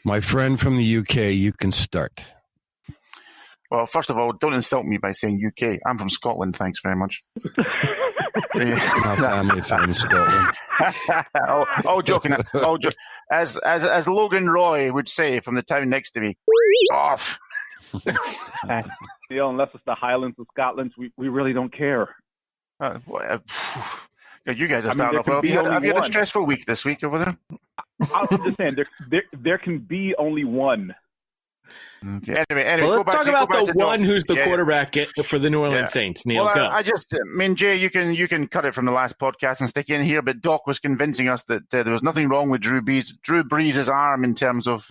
My friend from the UK, you can start. Well, first of all, don't insult me by saying UK. I'm from Scotland, thanks very much. My family from Scotland. Joking. As Logan Roy would say from the town next to me, off. Unless it's the Highlands of Scotland, we really don't care. You guys are starting off well. Have you had a stressful week this week over there? I'm just saying, there can be only one. Okay. Anyway, well, let's talk about the one who's the quarterback for the New Orleans Saints. Neil, go. Jay, you can cut it from the last podcast and stick it in here. But Doc was convincing us that there was nothing wrong with Drew Brees' arm in terms of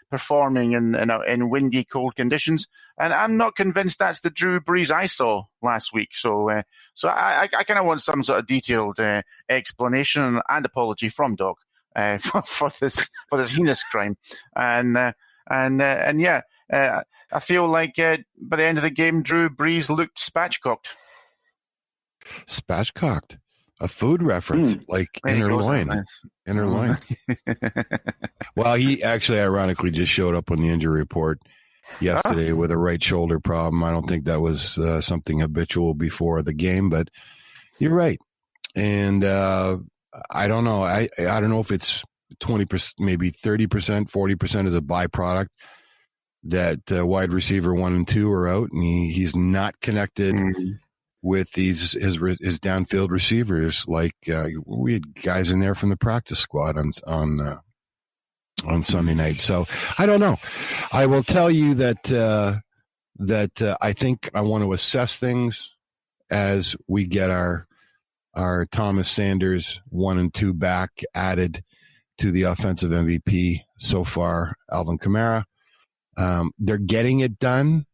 performing in windy, cold conditions. And I'm not convinced that's the Drew Brees I saw last week. So I kind of want some sort of detailed explanation and apology from Doc for this heinous crime. I feel like by the end of the game, Drew Brees looked spatchcocked. Spatchcocked, a food reference, like inner loin. Inner loin. Well, he actually, ironically, just showed up on the injury report yesterday with a right shoulder problem. I don't think that was something habitual before the game, but you're right. And I don't know. I don't know if it's 20%, maybe 30%, 40% is a byproduct that wide receiver 1 and 2 are out, and he's not connected with his downfield receivers. Like we had guys in there from the practice squad on Sunday night. So I don't know. I will tell you that I think I want to assess things as we get our Thomas Sanders 1 and 2 back added to the offensive MVP so far, Alvin Kamara. They're getting it done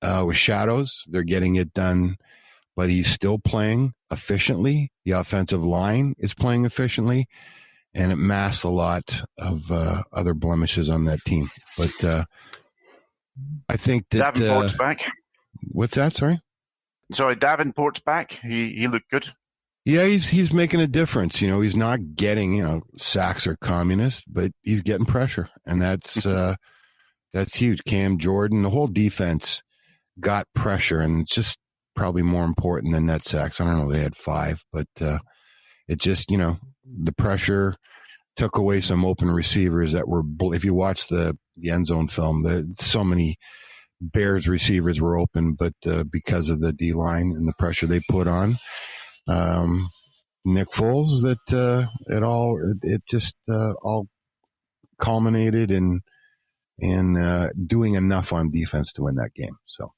with shadows. They're getting it done, but he's still playing efficiently. The offensive line is playing efficiently, and it masks a lot of other blemishes on that team. But I think that Davenport's back. What's that? Sorry, Davenport's back. He looked good. Yeah, he's making a difference. You know, he's not getting sacks or communists, but he's getting pressure, and that's huge. Cam Jordan, the whole defense got pressure, and it's just probably more important than net sacks. I don't know, they had 5, but it just the pressure took away some open receivers that were. If you watch the end zone film, so many Bears receivers were open, but because of the D line and the pressure they put on. Nick Foles, that it just all culminated in doing enough on defense to win that game. So,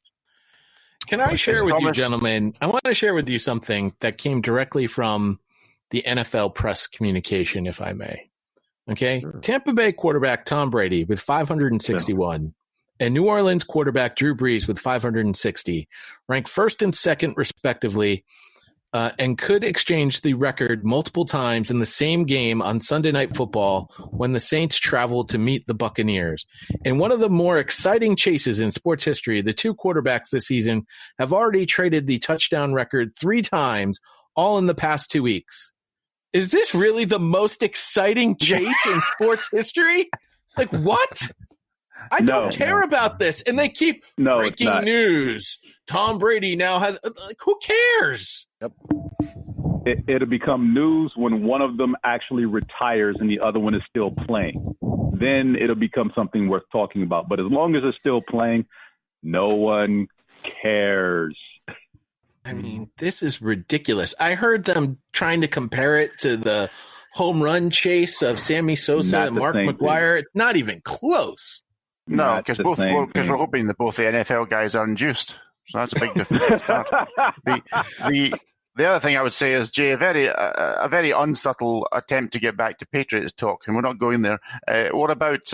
can I share with you, gentlemen? I want to share with you something that came directly from the NFL press communication, if I may. Okay, sure. Tampa Bay quarterback Tom Brady with 561. And New Orleans quarterback Drew Brees with 560, ranked first and second respectively, and could exchange the record multiple times in the same game on Sunday Night Football when the Saints traveled to meet the Buccaneers. In one of the more exciting chases in sports history, the two quarterbacks this season have already traded the touchdown record 3 times, all in the past 2 weeks. Is this really the most exciting chase in sports history? Like, what? I don't care about this. And they keep breaking news. Tom Brady now has who cares? Yep. It'll become news when one of them actually retires and the other one is still playing. Then it'll become something worth talking about. But as long as it's still playing, no one cares. I mean, this is ridiculous. I heard them trying to compare it to the home run chase of Sammy Sosa and Mark McGwire. It's not even close. No, because we're hoping that both the NFL guys are induced. So that's a big difference. The other thing I would say is, Jay, a very unsubtle attempt to get back to Patriots talk, and we're not going there. What about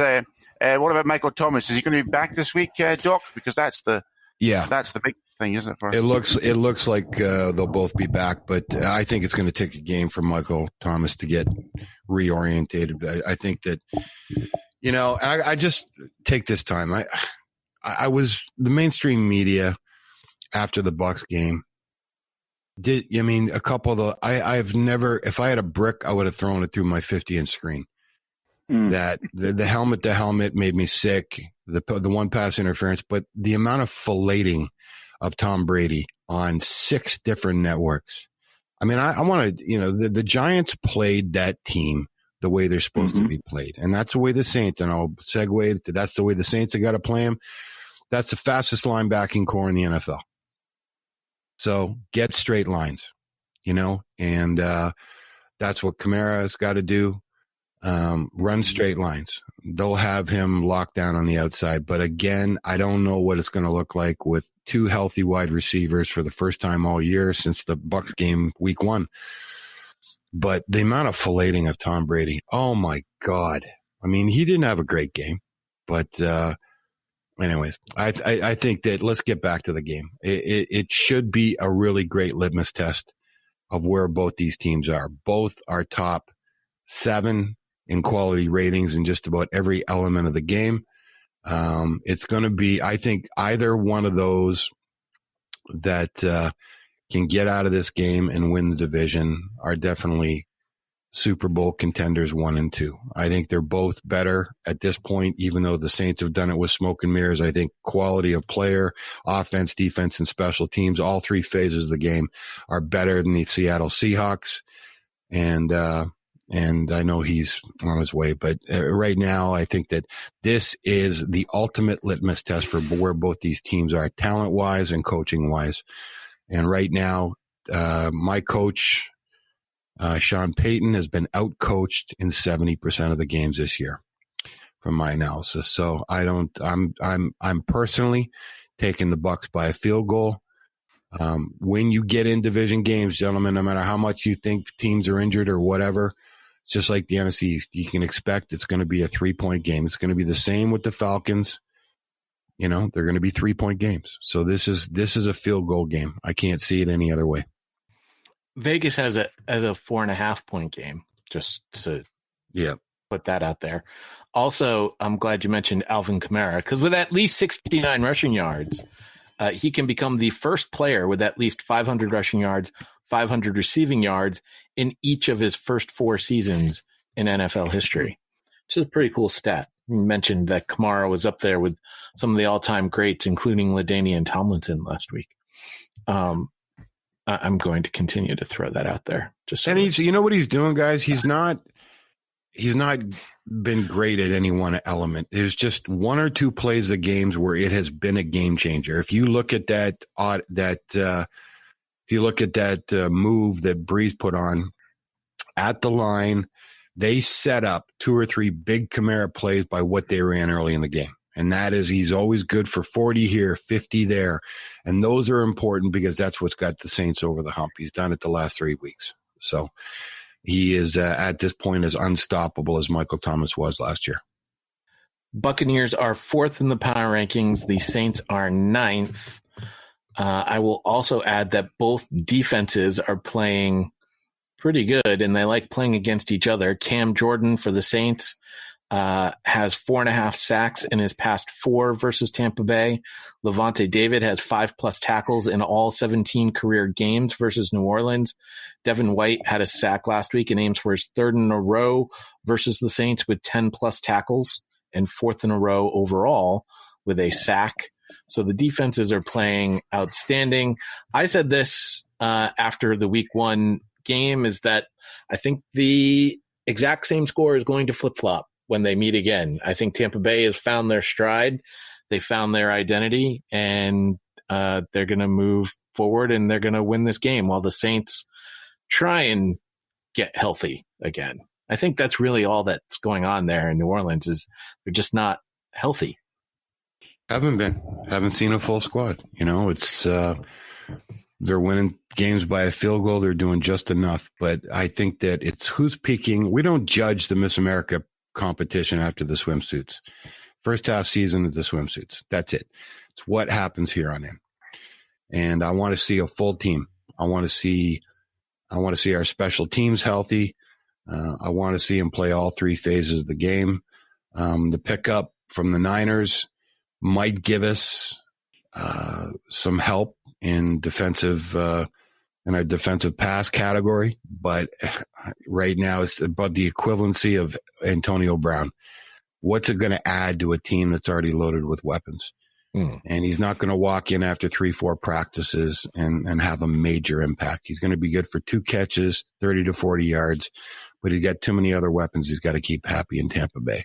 Michael Thomas? Is he going to be back this week, Doc? Because that's the big thing, isn't it? It looks like they'll both be back, but I think it's going to take a game for Michael Thomas to get reorientated. I think that, I just take this time. I was the mainstream media after the Bucs game. A couple of the I've never, if I had a brick, I would have thrown it through my 50-inch screen. That the helmet to helmet made me sick. The one pass interference, but the amount of filleting of Tom Brady on 6 different networks. I mean, I want to, the Giants played that team the way they're supposed to be played, and that's the way the Saints. And I'll segue to that's the way the Saints have got to play them. That's the fastest linebacking core in the NFL. So get straight lines, and that's what Kamara has got to do. Run straight lines. They'll have him locked down on the outside. But again, I don't know what it's going to look like with 2 healthy wide receivers for the first time all year since the Bucs game week 1. But the amount of filleting of Tom Brady, oh my God. I mean, he didn't have a great game, but, anyways, I think that let's get back to the game. It should be a really great litmus test of where both these teams are. Both are top 7 in quality ratings in just about every element of the game. It's going to be, I think, either one of those that can get out of this game and win the division are definitely Super Bowl contenders 1 and 2. I think they're both better at this point, even though the Saints have done it with smoke and mirrors. I think quality of player, offense, defense, and special teams, all 3 phases of the game are better than the Seattle Seahawks. And I know he's on his way, but right now I think that this is the ultimate litmus test for where both these teams are talent-wise and coaching-wise. And right now, my coach, Sean Payton, has been out-coached in 70% of the games this year from my analysis. So I'm personally taking the Bucs by a field goal. When you get in division games, gentlemen, no matter how much you think teams are injured or whatever, it's just like the NFC East. You can expect it's going to be a 3-point game. It's going to be the same with the Falcons. They're going to be 3-point games. So this is a field goal game. I can't see it any other way. Vegas has a 4.5-point game, just to put that out there. Also, I'm glad you mentioned Alvin Kamara, because with at least 69 rushing yards, he can become the first player with at least 500 rushing yards, 500 receiving yards in each of his first 4 seasons in NFL history, which is a pretty cool stat. You mentioned that Kamara was up there with some of the all-time greats, including LaDainian Tomlinson last week. I'm going to continue to throw that out there. And he's, what he's doing, guys? He's not been great at any one element. There's just 1 or 2 plays of games where it has been a game changer. If you look at that move that Breeze put on at the line, they set up 2 or 3 big Kamara plays by what they ran early in the game. And that is, he's always good for 40 here, 50 there. And those are important because that's what's got the Saints over the hump. He's done it the last 3 weeks. So he is at this point as unstoppable as Michael Thomas was last year. Buccaneers are 4th in the power rankings. The Saints are 9th. I will also add that both defenses are playing pretty good, and they like playing against each other. Cam Jordan for the Saints has 4.5 sacks in his past 4 versus Tampa Bay. Levante David has 5+ tackles in all 17 career games versus New Orleans. Devin White had a sack last week and aims for his 3rd in a row versus the Saints with 10+ tackles and fourth in a row overall with a sack. So the defenses are playing outstanding. I said this after the week 1 game is that I think the exact same score is going to flip-flop when they meet again. I think Tampa Bay has found their stride. They found their identity, and they're going to move forward and they're going to win this game while the Saints try and get healthy again. I think that's really all that's going on there in New Orleans is they're just not healthy. Haven't seen a full squad. It's they're winning games by a field goal. They're doing just enough. But I think that it's who's peaking. We don't judge the Miss America competition after the swimsuits. First half season of the swimsuits. That's it. It's what happens here on in. And I want to see a full team. I want to see our special teams healthy. I want to see them play all 3 phases of the game. The pickup from the Niners might give us some help in defensive in our defensive pass category, but right now it's about the equivalency of Antonio Brown. What's it going to add to a team that's already loaded with weapons? And he's not going to walk in after 3-4 practices and have a major impact. He's going to be good for 2 catches, 30 to 40 yards, but he's got too many other weapons he's got to keep happy in Tampa Bay.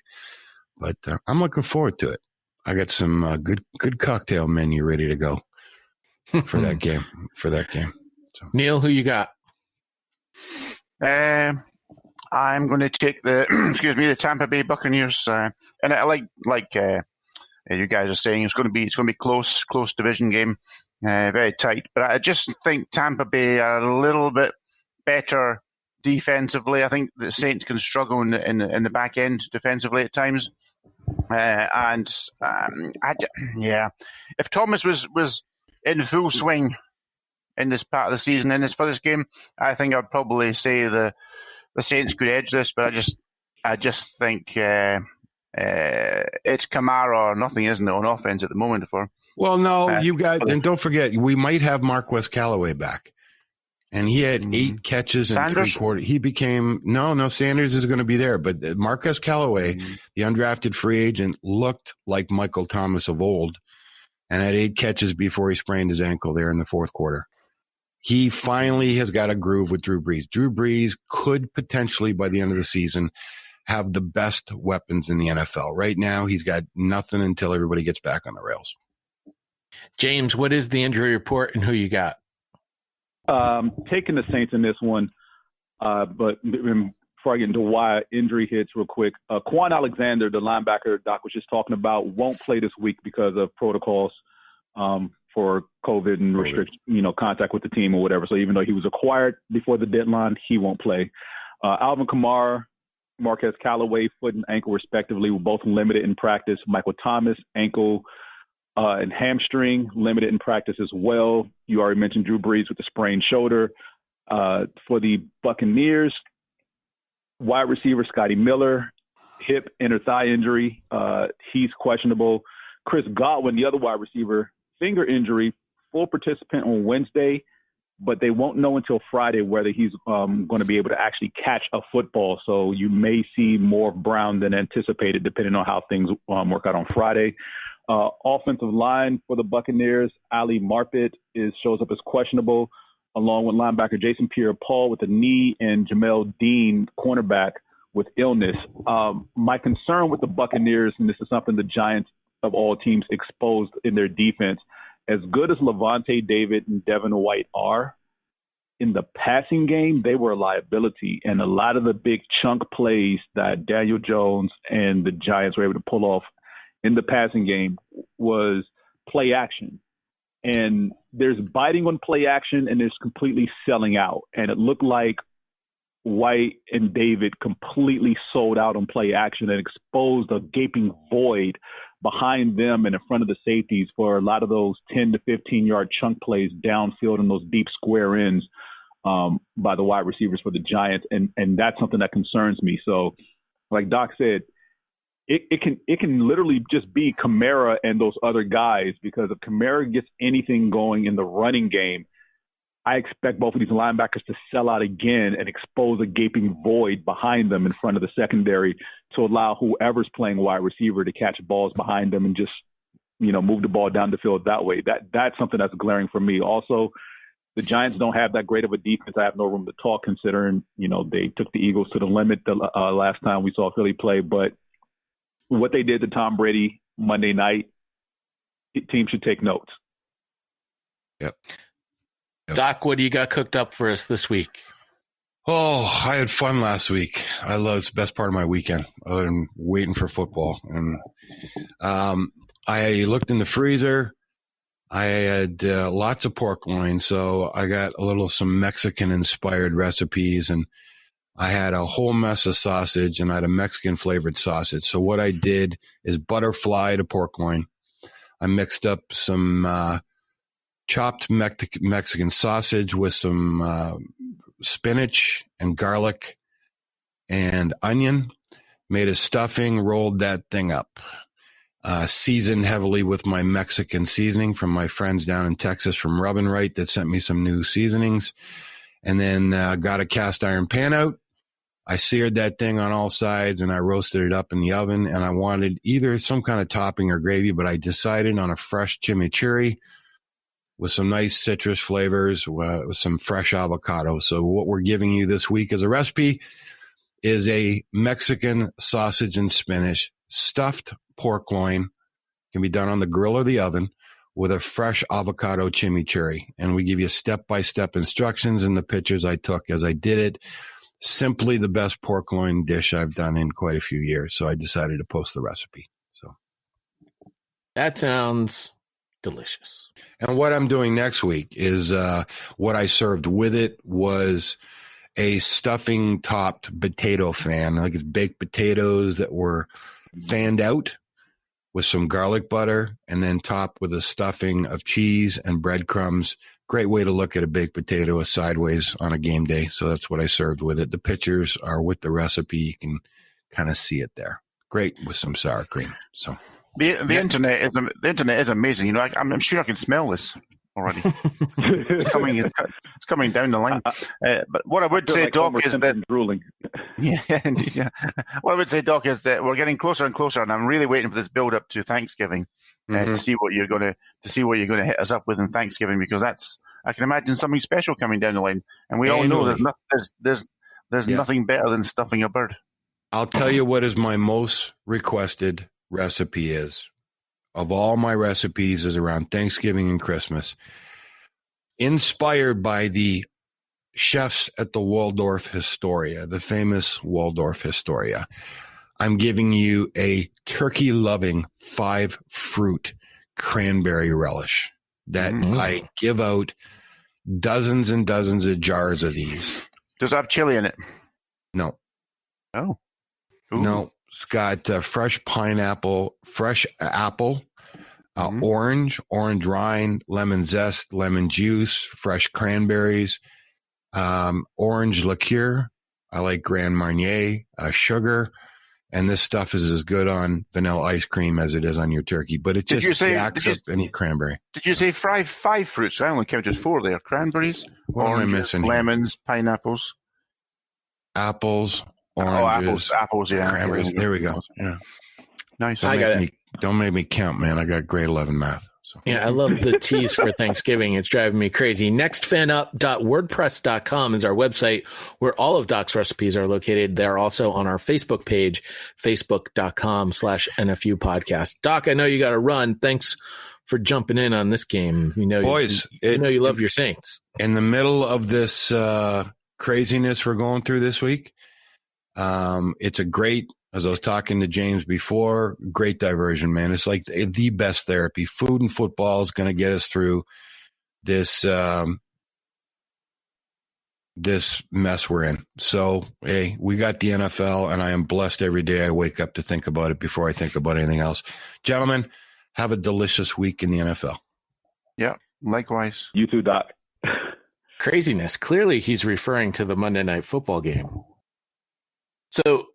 But I'm looking forward to it. I got some good cocktail menu ready to go for that game. So. Neil, who you got? I'm going to take the Tampa Bay Buccaneers, and I like you guys are saying it's going to be close division game, very tight. But I just think Tampa Bay are a little bit better defensively. I think the Saints can struggle in the back end defensively at times. If Thomas was in full swing in this part of the season for this game, I think I'd probably say the Saints could edge this. But I just think it's Kamara or nothing, isn't it, on offense at the moment for? Well, no, you guys, and don't forget we might have Marquez Callaway back. And he had 8 catches in Sanders? 3 quarters. He became no. Sanders is going to be there, but Marquez Callaway, the undrafted free agent, looked like Michael Thomas of old, and had 8 catches before he sprained his ankle there in the 4th quarter. He finally has got a groove with Drew Brees. Drew Brees could potentially, by the end of the season, have the best weapons in the NFL. Right now, he's got nothing until everybody gets back on the rails. James, what is the injury report and who you got? Taking the Saints in this one, but before I get into why injury hits real quick, Quan Alexander, the linebacker Doc was just talking about, won't play this week because of protocols for COVID and contact with the team or whatever. So even though he was acquired before the deadline, he won't play. Alvin Kamara, Marquez Callaway, foot and ankle respectively, were both limited in practice. Michael Thomas, ankle and hamstring, limited in practice as well. You already mentioned Drew Brees with the sprained shoulder. For the Buccaneers, wide receiver Scotty Miller, hip inner thigh injury. He's questionable. Chris Godwin, the other wide receiver, finger injury, full participant on Wednesday, but they won't know until Friday whether he's going to be able to actually catch a football. So you may see more Brown than anticipated, depending on how things work out on Friday. Offensive line for the Buccaneers, Ali Marpet shows up as questionable, along with linebacker Jason Pierre-Paul with a knee and Jamel Dean, cornerback, with illness. My concern with the Buccaneers, and this is something the Giants of all teams exposed in their defense, as good as Levante David and Devin White are, in the passing game, they were a liability. And a lot of the big chunk plays that Daniel Jones and the Giants were able to pull off in the passing game was play action. And there's biting on play action and there's completely selling out. And it looked like White and David completely sold out on play action and exposed a gaping void behind them and in front of the safeties for a lot of those 10 to 15-yard chunk plays downfield in those deep square ends by the wide receivers for the Giants. And that's something that concerns me. So like Doc said, it can literally just be Kamara and those other guys, because if Kamara gets anything going in the running game, I expect both of these linebackers to sell out again and expose a gaping void behind them in front of the secondary to allow whoever's playing wide receiver to catch balls behind them and just, move the ball down the field that way. That's something that's glaring for me. Also, the Giants don't have that great of a defense. I have no room to talk considering, they took the Eagles to the limit the last time we saw Philly play. But what they did to Tom Brady Monday night, team should take notes. Yep. Doc, what do you got cooked up for us this week? Oh, I had fun last week. It's the best part of my weekend, other than waiting for football. And I looked in the freezer. I had lots of pork loin, so I got some Mexican-inspired recipes, and I had a whole mess of sausage, and I had a Mexican-flavored sausage. So what I did is butterfly to pork loin. I mixed up some chopped Mexican sausage with some spinach and garlic and onion, made a stuffing, rolled that thing up, seasoned heavily with my Mexican seasoning from my friends down in Texas from Rub and Right that sent me some new seasonings, and then got a cast iron pan out. I seared that thing on all sides, and I roasted it up in the oven, and I wanted either some kind of topping or gravy, but I decided on a fresh chimichurri with some nice citrus flavors, with some fresh avocado. So what we're giving you this week as a recipe is a Mexican sausage and spinach stuffed pork loin. Can be done on the grill or the oven with a fresh avocado chimichurri. And we give you step-by-step instructions in the pictures I took as I did it. Simply the best pork loin dish I've done in quite a few years. So I decided to post the recipe. So that sounds delicious. And what I'm doing next week is what I served with it was a stuffing topped potato fan. Like it's baked potatoes that were fanned out with some garlic butter and then topped with a stuffing of cheese and breadcrumbs. Great way to look at a baked potato sideways on a game day. So that's what I served with it. The pictures are with the recipe. You can kind of see it there. Great with some sour cream. So the internet is amazing. I'm sure I can smell this already. It's coming down the line. But what I would say, like Doc, is that drooling. Yeah, indeed. Yeah. What I would say, Doc, is that we're getting closer and closer, and I'm really waiting for this build up to Thanksgiving to see what you're going to hit us up with in Thanksgiving, because I can imagine something special coming down the line, and we all know there's nothing better than stuffing a bird. I'll tell you what is my most requested recipe is. Of all my recipes is around Thanksgiving and Christmas, inspired by the chefs at the Waldorf Astoria, the famous Waldorf Astoria. I'm giving you a turkey-loving 5-fruit cranberry relish that I give out dozens and dozens of jars of these. Does it have chili in it? No. Oh. Ooh. No. It's got fresh pineapple, fresh apple, orange rind, lemon zest, lemon juice, fresh cranberries, orange liqueur. I like Grand Marnier, sugar. And this stuff is as good on vanilla ice cream as it is on your turkey. But it just jacks up any cranberry. Did you say five fruits? I only counted 4 there. Cranberries, oranges, lemons, pineapples. Apples. Oranges, apples, yeah. Cranberries. There we go. Yeah. Nice. Don't make me count, man. I got grade 11 math. So. Yeah, I love the teas for Thanksgiving. It's driving me crazy. Nextfanup.wordpress.com is our website where all of Doc's recipes are located. They're also on our Facebook page, facebook.com/NFU podcast. Doc, I know you got to run. Thanks for jumping in on this game. Boys, you love your Saints. In the middle of this craziness we're going through this week, it's a great, as I was talking to James before, great diversion, man. It's like the best therapy. Food and football is going to get us through this this mess we're in. So, hey, we got the NFL, and I am blessed every day I wake up to think about it before I think about anything else. Gentlemen, have a delicious week in the NFL. Yeah, likewise. You too, Doc. Craziness. Clearly, he's referring to the Monday Night Football game. So,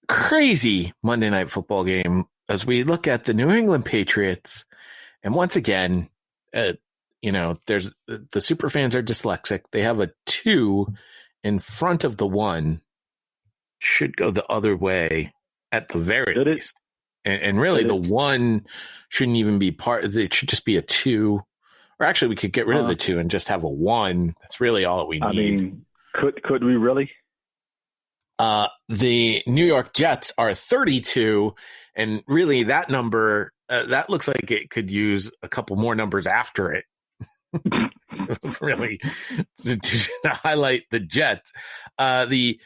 crazy Monday Night Football game as we look at the New England Patriots. And once again, there's the Superfans are dyslexic. They have a 2 in front of the 1. Should go the other way at the very least. And really, the 1 shouldn't even be part of it. It should just be a 2. Or actually, we could get rid of the 2 and just have a 1. That's really all that we need. I mean, could we really? The New York Jets are 32, and really that number, that looks like it could use a couple more numbers after it. Really, to highlight the Jets. The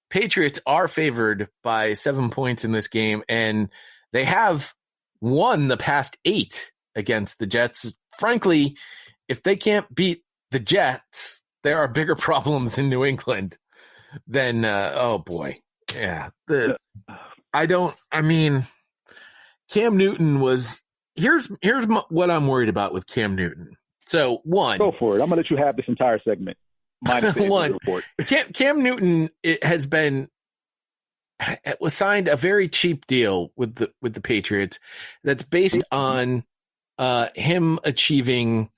Patriots are favored by 7 points in this game, and they have won the past 8 against the Jets. Frankly, if they can't beat the Jets, there are bigger problems in New England than, oh boy. Yeah. Cam Newton was, here's what I'm worried about with Cam Newton. So, one. Go for it. I'm going to let you have this entire segment. Minus the one. Report. Cam Newton was signed a very cheap deal with the Patriots that's based on him achieving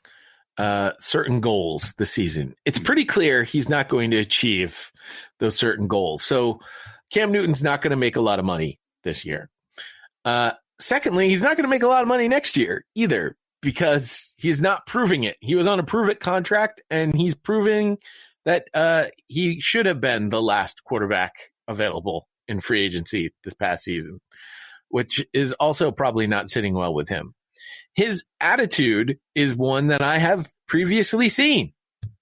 certain goals this season. It's pretty clear he's not going to achieve those certain goals. So Cam Newton's not going to make a lot of money this year. Secondly, he's not going to make a lot of money next year either, because he's not proving it. He was on a prove it contract, and he's proving that he should have been the last quarterback available in free agency this past season, which is also probably not sitting well with him. His attitude is one that I have previously seen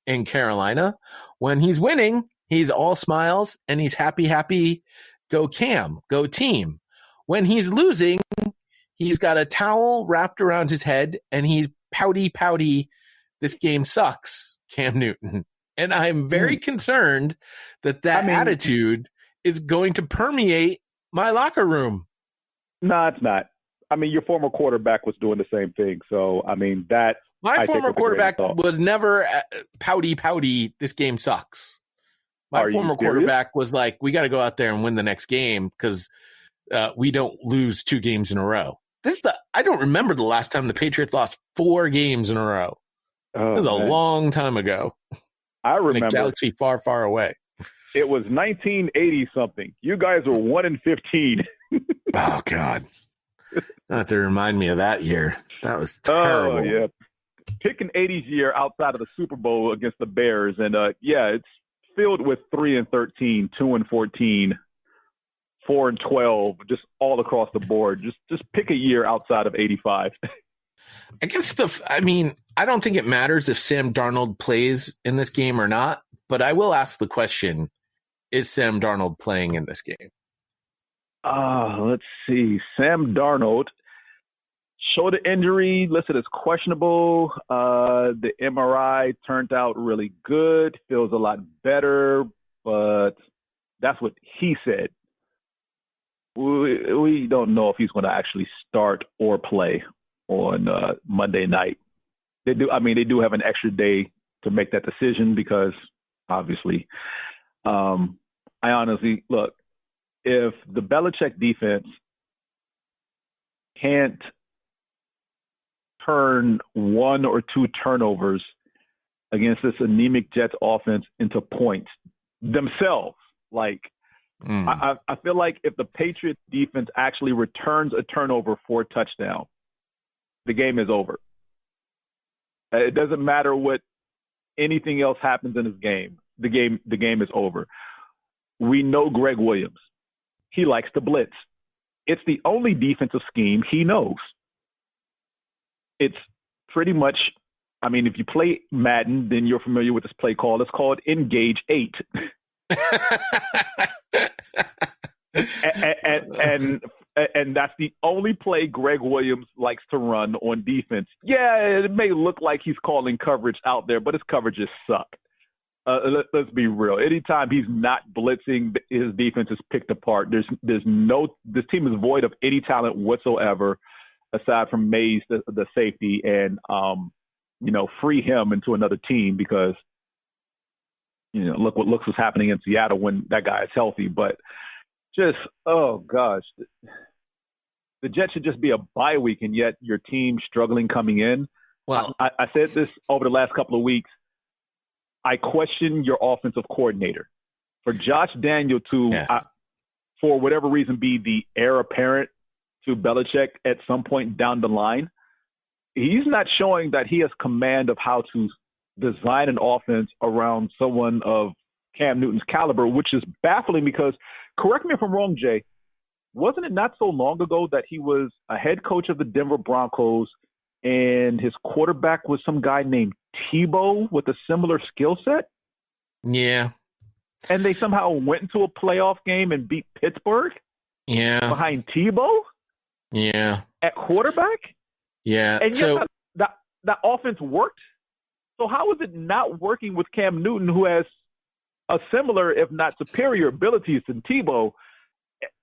in Carolina. When he's winning, he's all smiles and he's happy, go Cam, go team. When he's losing, he's got a towel wrapped around his head and he's pouty. This game sucks, Cam Newton. And I'm very concerned that attitude is going to permeate my locker room. No, it's not. I mean, your former quarterback was doing the same thing. So, I mean, my former quarterback was never pouty. This game sucks. My former quarterback was like, we got to go out there and win the next game because we don't lose 2 games in a row. I don't remember the last time the Patriots lost 4 games in a row. This was a long time ago. I remember. In a galaxy far, far away. It was 1980 something. You guys were 1-15. Oh God. Not have to remind me of that year. That was terrible. Oh yeah. Pick an 80s year outside of the Super Bowl against the Bears, and it's filled with 3-13, 2-14, 4-12, just all across the board. Just pick a year outside of 85. I don't think it matters if Sam Darnold plays in this game or not, but I will ask the question, is Sam Darnold playing in this game? Let's see. Sam Darnold, shoulder injury listed as questionable. The MRI turned out really good, feels a lot better, but that's what he said. We don't know if he's going to actually start or play on Monday night. They do have an extra day to make that decision because obviously, I honestly look, if the Belichick defense can't turn 1 or 2 turnovers against this anemic Jets offense into points themselves, I feel like if the Patriots defense actually returns a turnover for a touchdown, the game is over. It doesn't matter what anything else happens in this game. The game is over. We know Greg Williams. He likes to blitz. It's the only defensive scheme he knows. It's pretty much, if you play Madden, then you're familiar with this play call. It's called Engage 8. and that's the only play Greg Williams likes to run on defense. Yeah, it may look like he's calling coverage out there, but his coverages suck. Let's be real. Anytime he's not blitzing, his defense is picked apart. This team is void of any talent whatsoever, aside from Mays, the safety, and free him into another team because look what's happening in Seattle when that guy is healthy. But just, oh gosh, the Jets should just be a bye week, and yet your team struggling coming in. Well, I said this over the last couple of weeks. I question your offensive coordinator. For Josh Daniel to, for whatever reason, be the heir apparent to Belichick at some point down the line, he's not showing that he has command of how to design an offense around someone of Cam Newton's caliber, which is baffling because, correct me if I'm wrong, Jay, wasn't it not so long ago that he was a head coach of the Denver Broncos and his quarterback was some guy named Tebow with a similar skill set? Yeah. And they somehow went into a playoff game and beat Pittsburgh? Yeah. Behind Tebow? Yeah. At quarterback? Yeah. And yet that offense worked. So how is it not working with Cam Newton, who has a similar, if not superior, abilities than Tebow?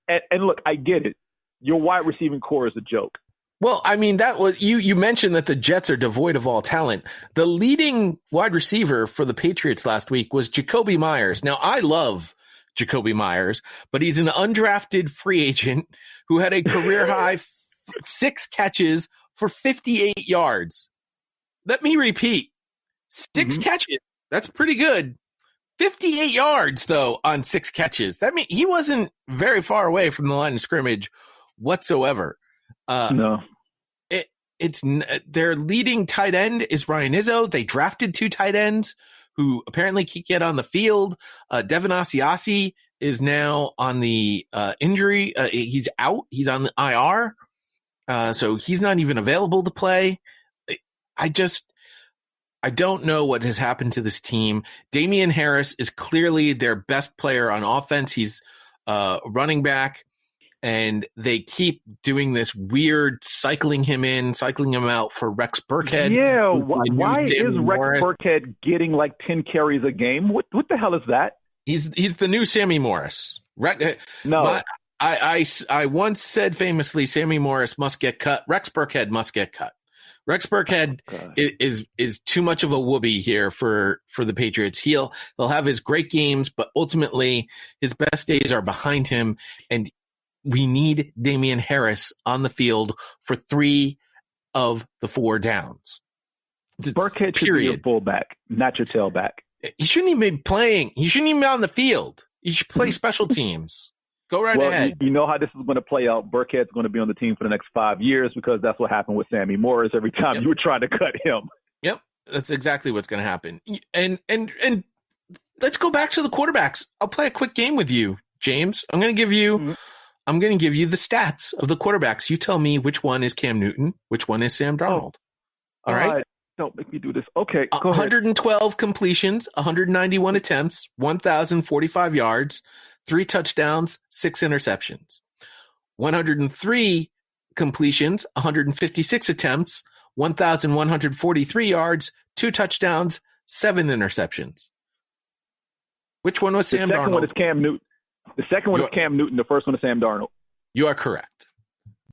And look, I get it. Your wide receiving core is a joke. Well, I mean, that was you mentioned that the Jets are devoid of all talent. The leading wide receiver for the Patriots last week was Jacoby Myers. Now, I love Jacoby Myers, but he's an undrafted free agent who had a career high 6 catches for 58 yards. Let me repeat. 6 catches. That's pretty good. 58 yards, though, on 6 catches. That means he wasn't very far away from the line of scrimmage whatsoever. No. It's their leading tight end is Ryan Izzo. They drafted 2 tight ends who apparently can't get on the field. Devin Asiasi is now on the injury. He's out. He's on the IR. So he's not even available to play. I don't know what has happened to this team. Damian Harris is clearly their best player on offense. He's running back. And they keep doing this weird cycling him in, cycling him out for Rex Burkhead. Yeah, why is Rex Burkhead getting like 10 carries a game? What the hell is that? He's the new Sammy Morris. No. I once said famously, Sammy Morris must get cut. Rex Burkhead must get cut. Rex Burkhead is too much of a whoopee here for the Patriots. He'll have his great games, but ultimately his best days are behind him, and we need Damian Harris on the field for 3 of the 4 downs. Burkhead should be your fullback, not your tailback. He shouldn't even be playing. He shouldn't even be on the field. He should play special teams. Go right ahead. You know how this is going to play out. Burkhead's going to be on the team for the next 5 years because that's what happened with Sammy Morris every time you were trying to cut him. Yep, that's exactly what's going to happen. And let's go back to the quarterbacks. I'll play a quick game with you, James. I'm going to give you the stats of the quarterbacks. You tell me which one is Cam Newton, which one is Sam Darnold. All right? Don't make me do this. Okay, go 112 ahead. completions, 191 attempts, 1,045 yards, 3 touchdowns, 6 interceptions. 103 completions, 156 attempts, 1,143 yards, 2 touchdowns, 7 interceptions. Which one was Sam Darnold? The second one is Cam Newton. The second one is Cam Newton. The first one is Sam Darnold. You are correct.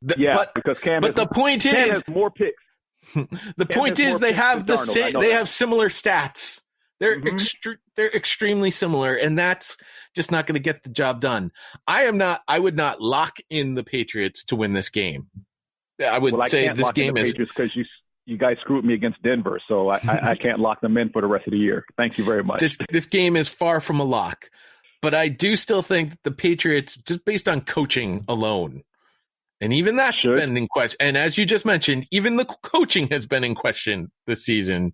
Because Cam. But the point is, has more picks. The point is, they have the same. They have similar stats. They're they're extremely similar, and that's just not going to get the job done. I would not lock in the Patriots to win this game. I would say this game is because you guys screwed me against Denver, so I can't lock them in for the rest of the year. Thank you very much. This game is far from a lock. But I do still think the Patriots, just based on coaching alone, and even that's been in question. And as you just mentioned, even the coaching has been in question this season.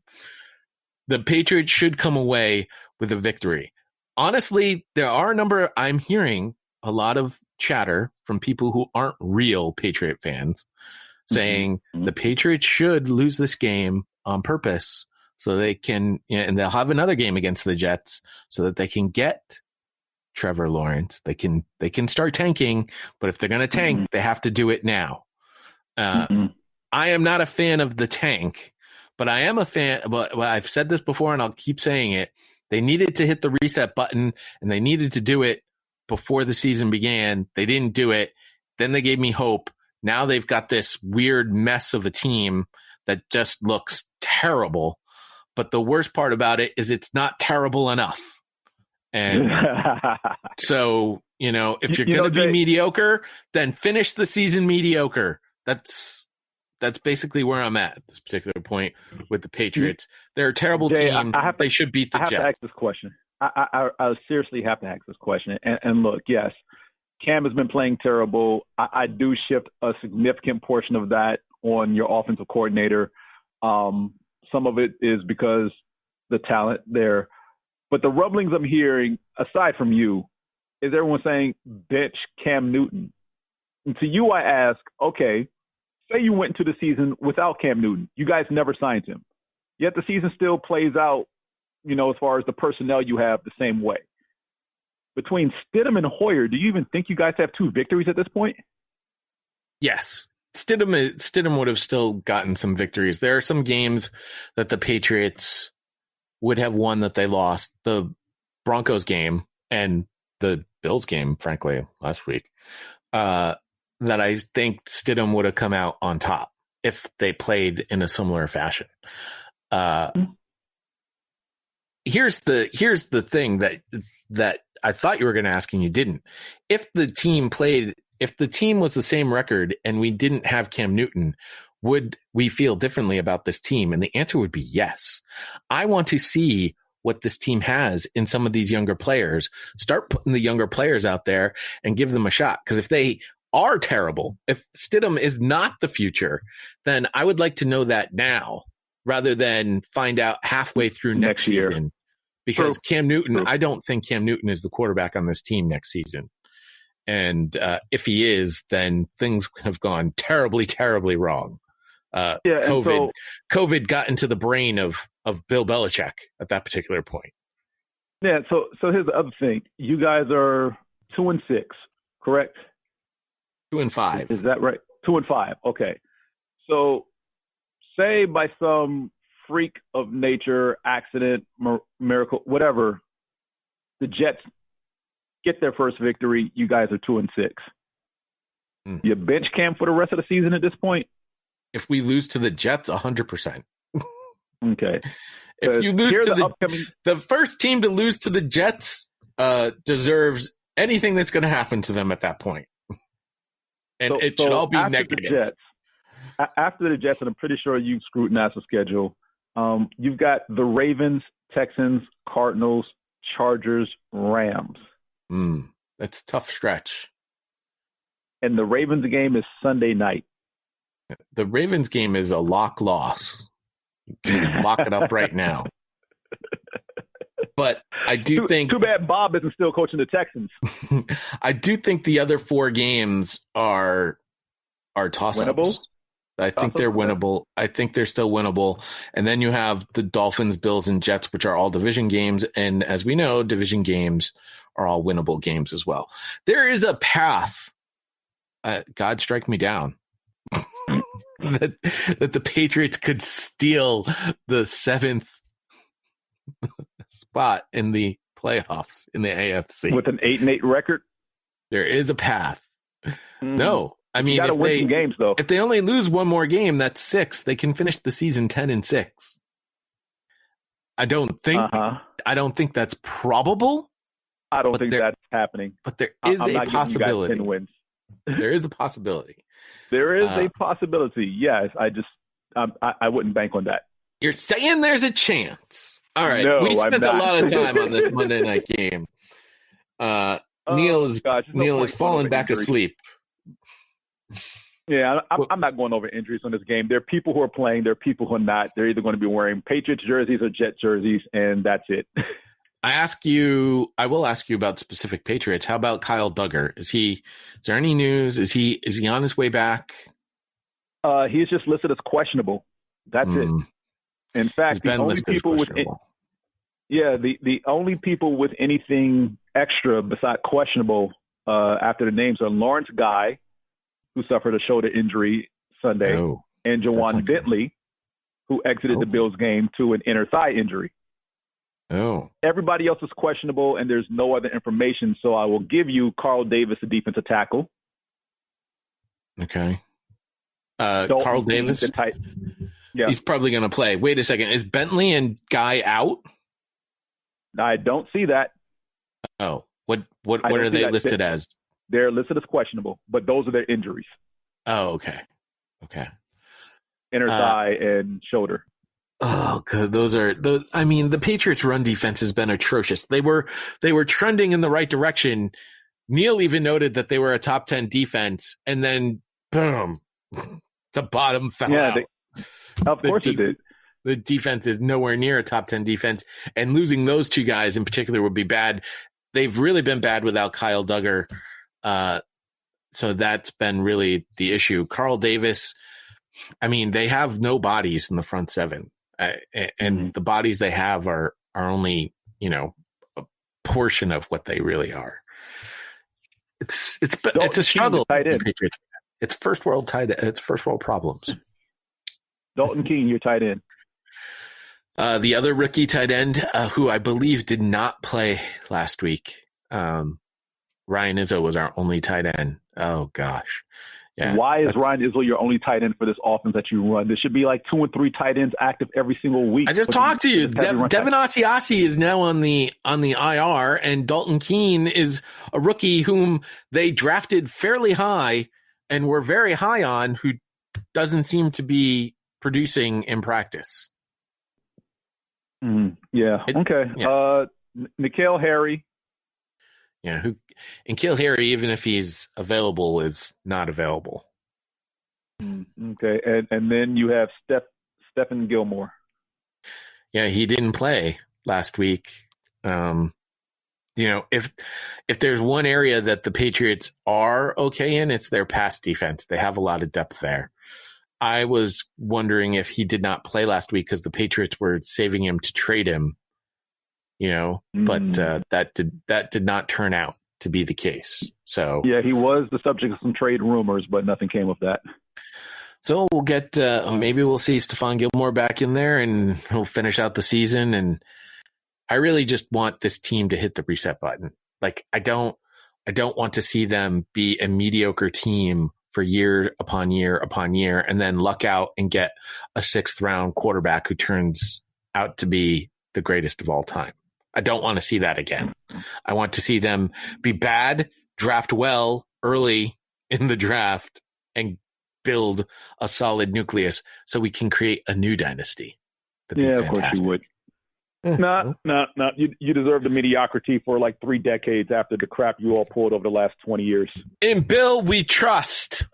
The Patriots should come away with a victory. Honestly, I'm hearing a lot of chatter from people who aren't real Patriot fans saying the Patriots should lose this game on purpose so they can, and they'll have another game against the Jets so that they can get Trevor Lawrence. They can start tanking, but if they're going to tank, they have to do it now. I am not a fan of the tank, but I am a fan. But I've said this before, and I'll keep saying it. They needed to hit the reset button, and they needed to do it before the season began. They didn't do it. Then they gave me hope. Now they've got this weird mess of a team that just looks terrible. But the worst part about it is it's not terrible enough. And so, if you're going to be mediocre, then finish the season mediocre. That's That's basically where I'm at this particular point with the Patriots. They're a terrible team. They should beat the Jets. I have to ask this question. I seriously have to ask this question. And look, yes, Cam has been playing terrible. I do shift a significant portion of that on your offensive coordinator. Some of it is because the talent there. But the rumblings I'm hearing, aside from you, is everyone saying bench Cam Newton. And to you, I ask, okay, say you went into the season without Cam Newton. You guys never signed him. Yet the season still plays out, as far as the personnel you have the same way. Between Stidham and Hoyer, do you even think you guys have 2 victories at this point? Yes. Stidham would have still gotten some victories. There are some games that the Patriots would have won that they lost. The Broncos game and the Bills game, frankly, last week, that I think Stidham would have come out on top if they played in a similar fashion. Here's the thing that I thought you were going to ask and you didn't. If the team was the same record and we didn't have Cam Newton, would we feel differently about this team? And the answer would be yes. I want to see what this team has in some of these younger players. Start putting the younger players out there and give them a shot. Because if they are terrible, if Stidham is not the future, then I would like to know that now rather than find out halfway through next season. Because Cam Newton, I don't think Cam Newton is the quarterback on this team next season. And if he is, then things have gone terribly, terribly wrong. COVID got into the brain of Bill Belichick at that particular point. Yeah. So here's the other thing. You guys are 2-6, correct? 2-5. Is that right? 2-5. Okay. So say by some freak of nature, accident, miracle, whatever, the Jets get their first victory. You guys are 2-6. You bench Cam for the rest of the season at this point? If we lose to the Jets, 100%. Okay. If you lose to the first team to lose to the Jets deserves anything that's going to happen to them at that point. And it should all be negative. After the Jets, and I'm pretty sure you've scrutinized the schedule, you've got the Ravens, Texans, Cardinals, Chargers, Rams. That's a tough stretch. And the Ravens game is Sunday night. The Ravens game is a lock loss. You can lock it up right now. But I do think... Too bad Bob isn't still coaching the Texans. I do think the other 4 games are toss-ups. Winnable? I think they're winnable. I think they're still winnable. And then you have the Dolphins, Bills, and Jets, which are all division games. And as we know, division games are all winnable games as well. There is a path. God strike me down. that the Patriots could steal the 7th spot in the playoffs in the AFC with an 8-8 record. There is a path. No, I mean, if they win games though, if they only lose one more game, that's 6. They can finish the season 10-6. I don't think that's probable. I don't think that's happening. But there is a possibility. 10 wins. There is a possibility. There is a possibility. Yes, I wouldn't bank on that. You're saying there's a chance. All right. No, we spent a lot of time on this Monday night game. Neil is falling back asleep. Yeah, I'm not going over injuries on this game. There are people who are playing. There are people who are not. They're either going to be wearing Patriots jerseys or Jet jerseys, and that's it. I will ask you about specific Patriots. How about Kyle Duggar? Is there any news? Is he on his way back? He's just listed as questionable. That's it. In fact, the only people the only people with anything extra besides questionable after the names are Lawrence Guy, who suffered a shoulder injury Sunday, and Jawan Bentley, who exited the Bills game to an inner thigh injury. Everybody else is questionable, and there's no other information. So I will give you Carl Davis, a defensive tackle. Okay. Carl Davis? Yeah. He's probably going to play. Wait a second. Is Bentley and Guy out? I don't see that. Oh. What are they listed as? They're listed as questionable, but those are their injuries. Oh, okay. Okay. inner thigh and shoulder. Oh, good. The Patriots' run defense has been atrocious. They were trending in the right direction. Neil even noted that they were a top 10 defense, and then boom, the bottom fell out. Of course it did. The defense is nowhere near a top 10 defense, and losing those two guys in particular would be bad. They've really been bad without Kyle Duggar. So that's been really the issue. Carl Davis, they have no bodies in the front seven. And the bodies they have are only, a portion of what they really are. It's a struggle. It's first world problems. Dalton Keene, your tight end. The other rookie tight end, who I believe did not play last week. Ryan Izzo was our only tight end. Oh gosh. Yeah, why is Ryan Izzo your only tight end for this offense that you run? There should be like 2 and 3 tight ends active every single week. I just talked to you. Devin Asiasi is now on the IR, and Dalton Keene is a rookie whom they drafted fairly high and were very high on, who doesn't seem to be producing in practice. Yeah. Okay. Yeah. N'Keal Harry. Yeah, N'Keal Harry, even if he's available, is not available. Okay, and then you have Stephen Gilmore. Yeah, he didn't play last week. If there's one area that the Patriots are okay in, it's their pass defense. They have a lot of depth there. I was wondering if he did not play last week because the Patriots were saving him to trade him. But that did not turn out to be the case. So yeah, he was the subject of some trade rumors, but nothing came of that. So we'll get maybe we'll see Stephon Gilmore back in there, and he'll finish out the season. And I really just want this team to hit the reset button. Like I don't want to see them be a mediocre team for year upon year upon year, and then luck out and get a 6th round quarterback who turns out to be the greatest of all time. I don't want to see that again. I want to see them be bad, draft well early in the draft, and build a solid nucleus so we can create a new dynasty. Yeah, of course you would. No. You deserve the mediocrity for like 3 decades after the crap you all pulled over the last 20 years. In Bill, we trust.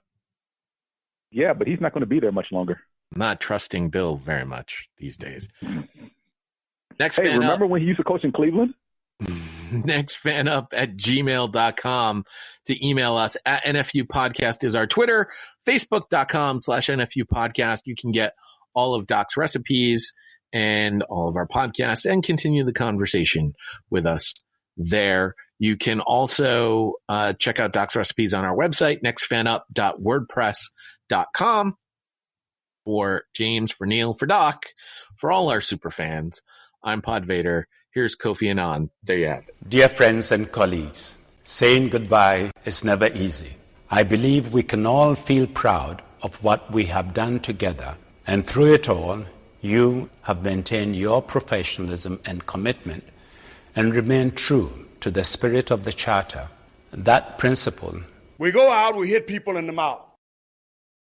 Yeah, but he's not going to be there much longer. I'm not trusting Bill very much these days. Next fan remember when he used to coach in Cleveland? nextfanup@gmail.com to email us. At NFU Podcast is our Twitter. Facebook.com/NFU Podcast. You can get all of Doc's recipes and all of our podcasts and continue the conversation with us there. You can also check out Doc's recipes on our website, nextfanup.wordpress.com. For James, for Neil, for Doc, for all our super fans, I'm PodVader. Here's Kofi Annan. There you have it. Dear friends and colleagues, saying goodbye is never easy. I believe we can all feel proud of what we have done together. And through it all, you have maintained your professionalism and commitment and remained true to the spirit of the Charter. That principle. We go out, we hit people in the mouth.